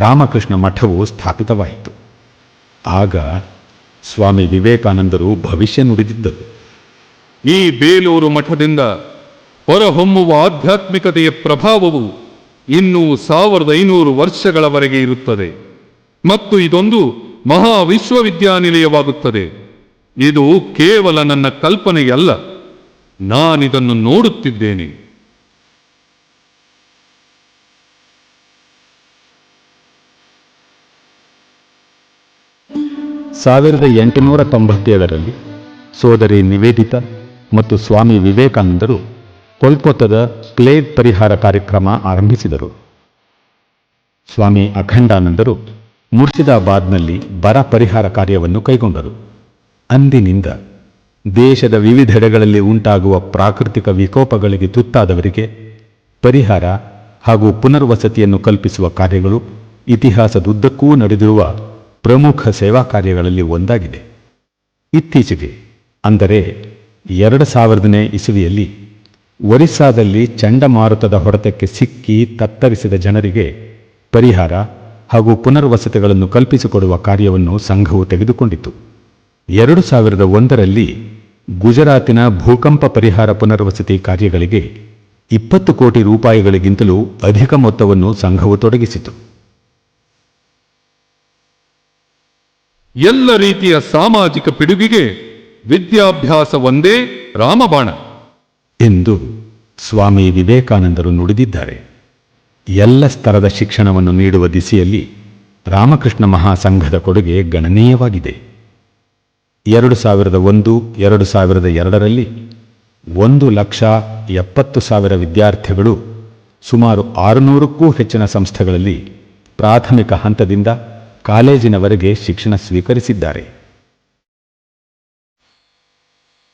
ರಾಮಕೃಷ್ಣ ಮಠವು ಸ್ಥಾಪಿತವಾಯಿತು. ಆಗ ಸ್ವಾಮಿ ವಿವೇಕಾನಂದರು ಭವಿಷ್ಯ ನುಡಿದಿದ್ದರು: ಈ ಬೇಲೂರು ಮಠದಿಂದ ಹೊರಹೊಮ್ಮುವ ಆಧ್ಯಾತ್ಮಿಕತೆಯ ಪ್ರಭಾವವು ಇನ್ನೂ 1500 ವರ್ಷಗಳವರೆಗೆ ಇರುತ್ತದೆ ಮತ್ತು ಇದೊಂದು ಮಹಾ ವಿಶ್ವವಿದ್ಯಾನಿಲಯವಾಗುತ್ತದೆ. ಇದು ಕೇವಲ ನನ್ನ ಕಲ್ಪನೆಯಲ್ಲ, ನಾನಿದನ್ನು ನೋಡುತ್ತಿದ್ದೇನೆ. ಸಾವಿರದ 1897ರಲ್ಲಿ ಸೋದರಿ ನಿವೇದಿತಾ ಮತ್ತು ಸ್ವಾಮಿ ವಿವೇಕಾನಂದರು ಕೋಲ್ಕತ್ತಾದ ಪ್ಲೇಗ್ ಪರಿಹಾರ ಕಾರ್ಯಕ್ರಮ ಆರಂಭಿಸಿದರು. ಸ್ವಾಮಿ ಅಖಂಡಾನಂದರು ಮುರ್ಷಿದಾಬಾದ್ನಲ್ಲಿ ಬರ ಪರಿಹಾರ ಕಾರ್ಯವನ್ನು ಕೈಗೊಂಡರು. ಅಂದಿನಿಂದ ದೇಶದ ವಿವಿಧೆಡೆಗಳಲ್ಲಿ ಉಂಟಾಗುವ ಪ್ರಾಕೃತಿಕ ವಿಕೋಪಗಳಿಗೆ ತುತ್ತಾದವರಿಗೆ ಪರಿಹಾರ ಹಾಗೂ ಪುನರ್ವಸತಿಯನ್ನು ಕಲ್ಪಿಸುವ ಕಾರ್ಯಗಳು ಇತಿಹಾಸದುದ್ದಕ್ಕೂ ನಡೆದಿರುವ ಪ್ರಮುಖ ಸೇವಾ ಕಾರ್ಯಗಳಲ್ಲಿ ಒಂದಾಗಿದೆ. ಇತ್ತೀಚೆಗೆ ಅಂದರೆ 2000ನೇ ಇಸವಿಯಲ್ಲಿ ಒರಿಸ್ಸಾದಲ್ಲಿ ಚಂಡಮಾರುತದ ಹೊಡೆತಕ್ಕೆ ಸಿಕ್ಕಿ ತತ್ತರಿಸಿದ ಜನರಿಗೆ ಪರಿಹಾರ ಹಾಗೂ ಪುನರ್ವಸತಿಗಳನ್ನು ಕಲ್ಪಿಸಿಕೊಡುವ ಕಾರ್ಯವನ್ನು ಸಂಘವು ತೆಗೆದುಕೊಂಡಿತು. 2001ರಲ್ಲಿ ಗುಜರಾತಿನ ಭೂಕಂಪ ಪರಿಹಾರ ಪುನರ್ವಸತಿ ಕಾರ್ಯಗಳಿಗೆ 20 ಕೋಟಿ ರೂಪಾಯಿಗಳಿಗಿಂತಲೂ ಅಧಿಕ ಮೊತ್ತವನ್ನು ಸಂಘವು ತೊಡಗಿಸಿತು. ಎಲ್ಲ ರೀತಿಯ ಸಾಮಾಜಿಕ ಪಿಡುಗಿಗೆ ವಿದ್ಯಾಭ್ಯಾಸ ಒಂದೇ ರಾಮಬಾಣ ಎಂದು ಸ್ವಾಮಿ ವಿವೇಕಾನಂದರು ನುಡಿದಿದ್ದಾರೆ. ಎಲ್ಲ ಸ್ತರದ ಶಿಕ್ಷಣವನ್ನು ನೀಡುವ ದಿಸೆಯಲ್ಲಿ ರಾಮಕೃಷ್ಣ ಮಹಾಸಂಘದ ಕೊಡುಗೆ ಗಣನೀಯವಾಗಿದೆ. 2001-2002ರಲ್ಲಿ 1,70,000 ವಿದ್ಯಾರ್ಥಿಗಳು ಸುಮಾರು 600ಕ್ಕೂ ಹೆಚ್ಚಿನ ಸಂಸ್ಥೆಗಳಲ್ಲಿ ಪ್ರಾಥಮಿಕ ಹಂತದಿಂದ ಕಾಲೇಜಿನವರೆಗೆ ಶಿಕ್ಷಣ ಸ್ವೀಕರಿಸಿದ್ದಾರೆ.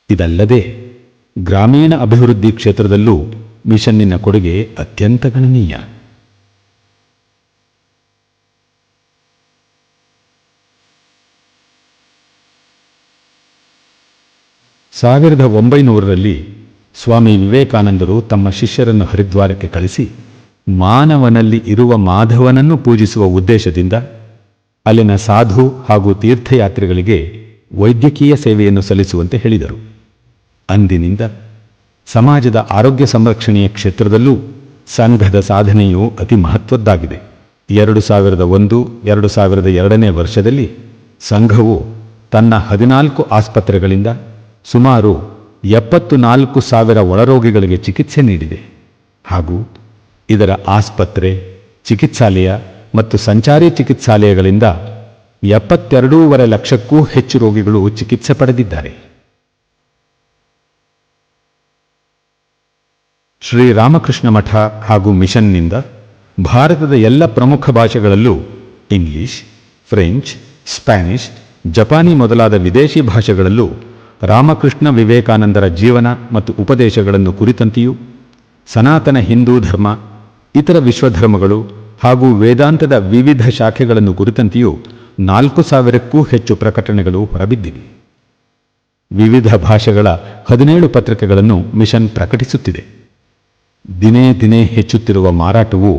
ಇದಲ್ಲದೆ ಗ್ರಾಮೀಣ ಅಭಿವೃದ್ಧಿ ಕ್ಷೇತ್ರದಲ್ಲೂ ಮಿಷನ್ನಿನ ಕೊಡುಗೆ ಅತ್ಯಂತ ಗಣನೀಯ. ಸಾವಿರದ 1900ರಲ್ಲಿ ಸ್ವಾಮಿ ವಿವೇಕಾನಂದರು ತಮ್ಮ ಶಿಷ್ಯರನ್ನು ಹರಿದ್ವಾರಕ್ಕೆ ಕಳಿಸಿ ಮಾನವನಲ್ಲಿ ಇರುವ ಮಾಧವನನ್ನು ಪೂಜಿಸುವ ಉದ್ದೇಶದಿಂದ ಅಲ್ಲಿನ ಸಾಧು ಹಾಗೂ ತೀರ್ಥಯಾತ್ರಿಗಳಿಗೆ ವೈದ್ಯಕೀಯ ಸೇವೆಯನ್ನು ಸಲ್ಲಿಸುವಂತೆ ಹೇಳಿದರು. ಅಂದಿನಿಂದ ಸಮಾಜದ ಆರೋಗ್ಯ ಸಂರಕ್ಷಣೆಯ ಕ್ಷೇತ್ರದಲ್ಲೂ ಸಂಘದ ಸಾಧನೆಯು ಅತಿ ಮಹತ್ವದ್ದಾಗಿದೆ. 2001-2002ನೇ ವರ್ಷದಲ್ಲಿ ಸಂಘವು ತನ್ನ 14 ಆಸ್ಪತ್ರೆಗಳಿಂದ ಸುಮಾರು 74,000 ಒಳರೋಗಿಗಳಿಗೆ ಚಿಕಿತ್ಸೆ ನೀಡಿದೆ ಹಾಗೂ ಇದರ ಆಸ್ಪತ್ರೆ, ಚಿಕಿತ್ಸಾಲಯ ಮತ್ತು ಸಂಚಾರಿ ಚಿಕಿತ್ಸಾಲಯಗಳಿಂದ 72.5 ಲಕ್ಷಕ್ಕೂ ಹೆಚ್ಚು ರೋಗಿಗಳು ಚಿಕಿತ್ಸೆ ಪಡೆದಿದ್ದಾರೆ. ಶ್ರೀರಾಮಕೃಷ್ಣ ಮಠ ಹಾಗೂ ಮಿಷನ್ನಿಂದ ಭಾರತದ ಎಲ್ಲ ಪ್ರಮುಖ ಭಾಷೆಗಳಲ್ಲೂ ಇಂಗ್ಲಿಷ್, ಫ್ರೆಂಚ್, ಸ್ಪ್ಯಾನಿಷ್, ಜಪಾನಿ ಮೊದಲಾದ ವಿದೇಶಿ ಭಾಷೆಗಳಲ್ಲೂ ರಾಮಕೃಷ್ಣ ವಿವೇಕಾನಂದರ ಜೀವನ ಮತ್ತು ಉಪದೇಶಗಳನ್ನು ಕುರಿತಂತೆಯೂ ಸನಾತನ ಹಿಂದೂ ಧರ್ಮ, ಇತರ ವಿಶ್ವಧರ್ಮಗಳು ಹಾಗೂ ವೇದಾಂತದ ವಿವಿಧ ಶಾಖೆಗಳನ್ನು ಕುರಿತಂತೆಯೂ 4,000ಕ್ಕೂ ಹೆಚ್ಚು ಪ್ರಕಟಣೆಗಳು ಹೊರಬಿದ್ದಿವೆ. ವಿವಿಧ ಭಾಷೆಗಳ 17 ಪತ್ರಿಕೆಗಳನ್ನು ಮಿಷನ್ ಪ್ರಕಟಿಸುತ್ತಿದೆ. ದಿನೇ ದಿನೇ ಹೆಚ್ಚುತ್ತಿರುವ ಮಾರಾಟವು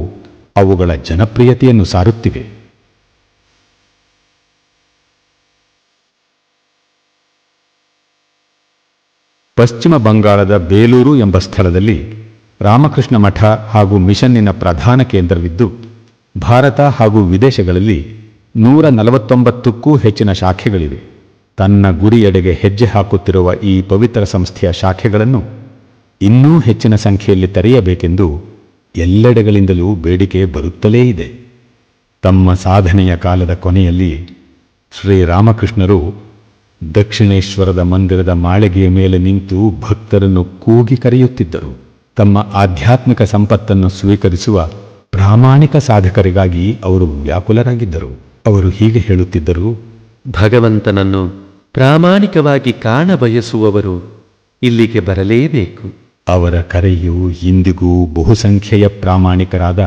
ಅವುಗಳ ಜನಪ್ರಿಯತೆಯನ್ನು ಸಾರುತ್ತಿವೆ. ಪಶ್ಚಿಮ ಬಂಗಾಳದ ಬೇಲೂರು ಎಂಬ ಸ್ಥಳದಲ್ಲಿ ರಾಮಕೃಷ್ಣ ಮಠ ಹಾಗೂ ಮಿಷನ್ನಿನ ಪ್ರಧಾನ ಕೇಂದ್ರವಿದ್ದು ಭಾರತ ಹಾಗೂ ವಿದೇಶಗಳಲ್ಲಿ 149ಕ್ಕೂ ಹೆಚ್ಚಿನ ಶಾಖೆಗಳಿವೆ. ತನ್ನ ಗುರಿಯೆಡೆಗೆ ಹೆಜ್ಜೆ ಹಾಕುತ್ತಿರುವ ಈ ಪವಿತ್ರ ಸಂಸ್ಥೆಯ ಶಾಖೆಗಳನ್ನು ಇನ್ನೂ ಹೆಚ್ಚಿನ ಸಂಖ್ಯೆಯಲ್ಲಿ ತೆರೆಯಬೇಕೆಂದು ಎಲ್ಲೆಡೆಗಳಿಂದಲೂ ಬೇಡಿಕೆ ಬರುತ್ತಲೇ ಇದೆ. ತಮ್ಮ ಸಾಧನೆಯ ಕಾಲದ ಕೊನೆಯಲ್ಲಿ ಶ್ರೀರಾಮಕೃಷ್ಣರು ದಕ್ಷಿಣೇಶ್ವರದ ಮಂದಿರದ ಮಾಳಿಗೆಯ ಮೇಲೆ ನಿಂತು ಭಕ್ತರನ್ನು ಕೂಗಿ ಕರೆಯುತ್ತಿದ್ದರು. ತಮ್ಮ ಆಧ್ಯಾತ್ಮಿಕ ಸಂಪತ್ತನ್ನು ಸ್ವೀಕರಿಸುವ ಪ್ರಾಮಾಣಿಕ ಸಾಧಕರಿಗಾಗಿ ಅವರು ವ್ಯಾಕುಲರಾಗಿದ್ದರು. ಅವರು ಹೀಗೆ ಹೇಳುತ್ತಿದ್ದರು: ಭಗವಂತನನ್ನು ಪ್ರಾಮಾಣಿಕವಾಗಿ ಕಾಣಬಯಸುವವರು ಇಲ್ಲಿಗೆ ಬರಲೇಬೇಕು. ಅವರ ಕರೆಯು ಇಂದಿಗೂ ಬಹುಸಂಖ್ಯೆಯ ಪ್ರಾಮಾಣಿಕರಾದ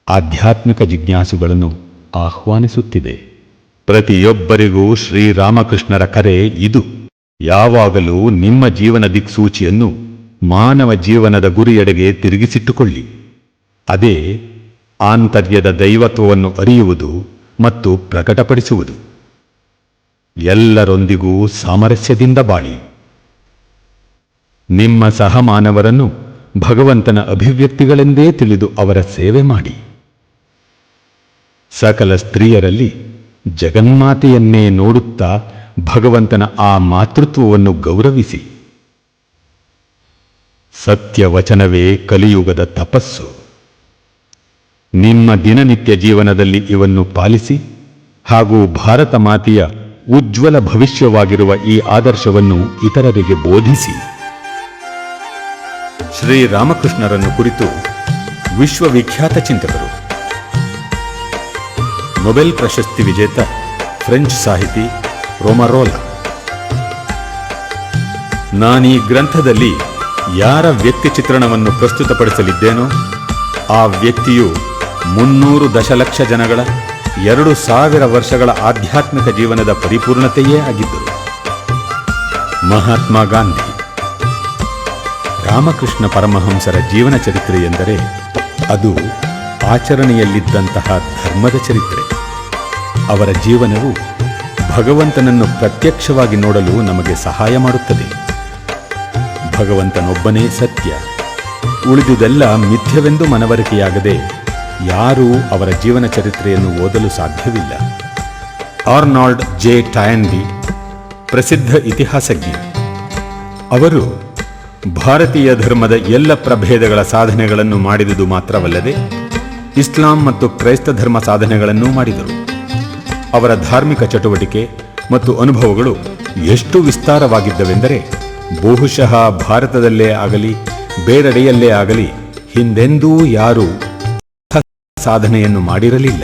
ಆಧ್ಯಾತ್ಮಿಕ ಜಿಜ್ಞಾಸುಗಳನ್ನು ಆಹ್ವಾನಿಸುತ್ತಿದೆ. ಪ್ರತಿಯೊಬ್ಬರಿಗೂ ಶ್ರೀರಾಮಕೃಷ್ಣರ ಕರೆ ಇದು. ಯಾವಾಗಲೂ ನಿಮ್ಮ ಜೀವನ ದಿಕ್ಸೂಚಿಯನ್ನು ಮಾನವ ಜೀವನದ ಗುರಿಯೆಡೆಗೆ ತಿರುಗಿಸಿಟ್ಟುಕೊಳ್ಳಿ. ಅದೇ ಆಂತರ್ಯದ ದೈವತ್ವವನ್ನು ಅರಿಯುವುದು ಮತ್ತು ಪ್ರಕಟಪಡಿಸುವುದು. ಎಲ್ಲರೊಂದಿಗೂ ಸಾಮರಸ್ಯದಿಂದ ಬಾಳಿ. ನಿಮ್ಮ ಸಹಮಾನವರನ್ನು ಭಗವಂತನ ಅಭಿವ್ಯಕ್ತಿಗಳೆಂದೇ ತಿಳಿದು ಅವರ ಸೇವೆ ಮಾಡಿ. ಸಕಲ ಸ್ತ್ರೀಯರಲ್ಲಿ ಜಗನ್ಮಾತೆಯನ್ನೇ ನೋಡುತ್ತಾ ಭಗವಂತನ ಆ ಮಾತೃತ್ವವನ್ನು ಗೌರವಿಸಿ. ಸತ್ಯವಚನವೇ ಕಲಿಯುಗದ ತಪಸ್ಸು. ನಿಮ್ಮ ದಿನನಿತ್ಯ ಜೀವನದಲ್ಲಿ ಇವನ್ನು ಪಾಲಿಸಿ ಹಾಗೂ ಭಾರತ ಮಾತೆಯ ಉಜ್ವಲ ಭವಿಷ್ಯವಾಗಿರುವ ಈ ಆದರ್ಶವನ್ನು ಇತರರಿಗೆ ಬೋಧಿಸಿ. ಶ್ರೀರಾಮಕೃಷ್ಣರನ್ನು ಕುರಿತು ವಿಶ್ವವಿಖ್ಯಾತ ಚಿಂತಕರು ನೊಬೆಲ್ ಪ್ರಶಸ್ತಿ ವಿಜೇತ ಫ್ರೆಂಚ್ ಸಾಹಿತಿ ರೋಮರೋಲಾ. ನಾನೀ ಗ್ರಂಥದಲ್ಲಿ ಯಾರ ವ್ಯಕ್ತಿ ಚಿತ್ರಣವನ್ನು ಪ್ರಸ್ತುತಪಡಿಸಲಿದ್ದೇನೋ ಆ ವ್ಯಕ್ತಿಯು 300 ದಶಲಕ್ಷ ಜನಗಳ 2000 ವರ್ಷಗಳ ಆಧ್ಯಾತ್ಮಿಕ ಜೀವನದ ಪರಿಪೂರ್ಣತೆಯೇ ಆಗಿದ್ದರು. ಮಹಾತ್ಮ ಗಾಂಧಿ. ರಾಮಕೃಷ್ಣ ಪರಮಹಂಸರ ಜೀವನ ಚರಿತ್ರೆ ಎಂದರೆ ಅದು ಆಚರಣೆಯಲ್ಲಿದ್ದಂತಹ ಧರ್ಮದ ಚರಿತ್ರೆ. ಅವರ ಜೀವನವು ಭಗವಂತನನ್ನು ಪ್ರತ್ಯಕ್ಷವಾಗಿ ನೋಡಲು ನಮಗೆ ಸಹಾಯ ಮಾಡುತ್ತದೆ. ಭಗವಂತನೊಬ್ಬನೇ ಸತ್ಯ, ಉಳಿದುದೆಲ್ಲ ಮಿಥ್ಯವೆಂದು ಮನವರಿಕೆಯಾಗದೆ ಯಾರೂ ಅವರ ಜೀವನ ಚರಿತ್ರೆಯನ್ನು ಓದಲು ಸಾಧ್ಯವಿಲ್ಲ. ಆರ್ನಾಲ್ಡ್ ಜೆ ಟಯನ್ಬಿ ಪ್ರಸಿದ್ಧ ಇತಿಹಾಸಜ್ಞ. ಅವರು ಭಾರತೀಯ ಧರ್ಮದ ಎಲ್ಲ ಪ್ರಭೇದಗಳ ಸಾಧನೆಗಳನ್ನು ಮಾಡಿದುದು ಮಾತ್ರವಲ್ಲದೆ ಇಸ್ಲಾಂ ಮತ್ತು ಕ್ರೈಸ್ತ ಧರ್ಮ ಸಾಧನೆಗಳನ್ನೂ ಮಾಡಿದರು. ಅವರ ಧಾರ್ಮಿಕ ಚಟುವಟಿಕೆ ಮತ್ತು ಅನುಭವಗಳು ಎಷ್ಟು ವಿಸ್ತಾರವಾಗಿದ್ದವೆಂದರೆ ಬಹುಶಃ ಭಾರತದಲ್ಲೇ ಆಗಲಿ ಬೇರೆಡೆಯಲ್ಲೇ ಆಗಲಿ ಹಿಂದೆಂದೂ ಯಾರೂ ಸಾಧನೆಯನ್ನು ಮಾಡಿರಲಿಲ್ಲ.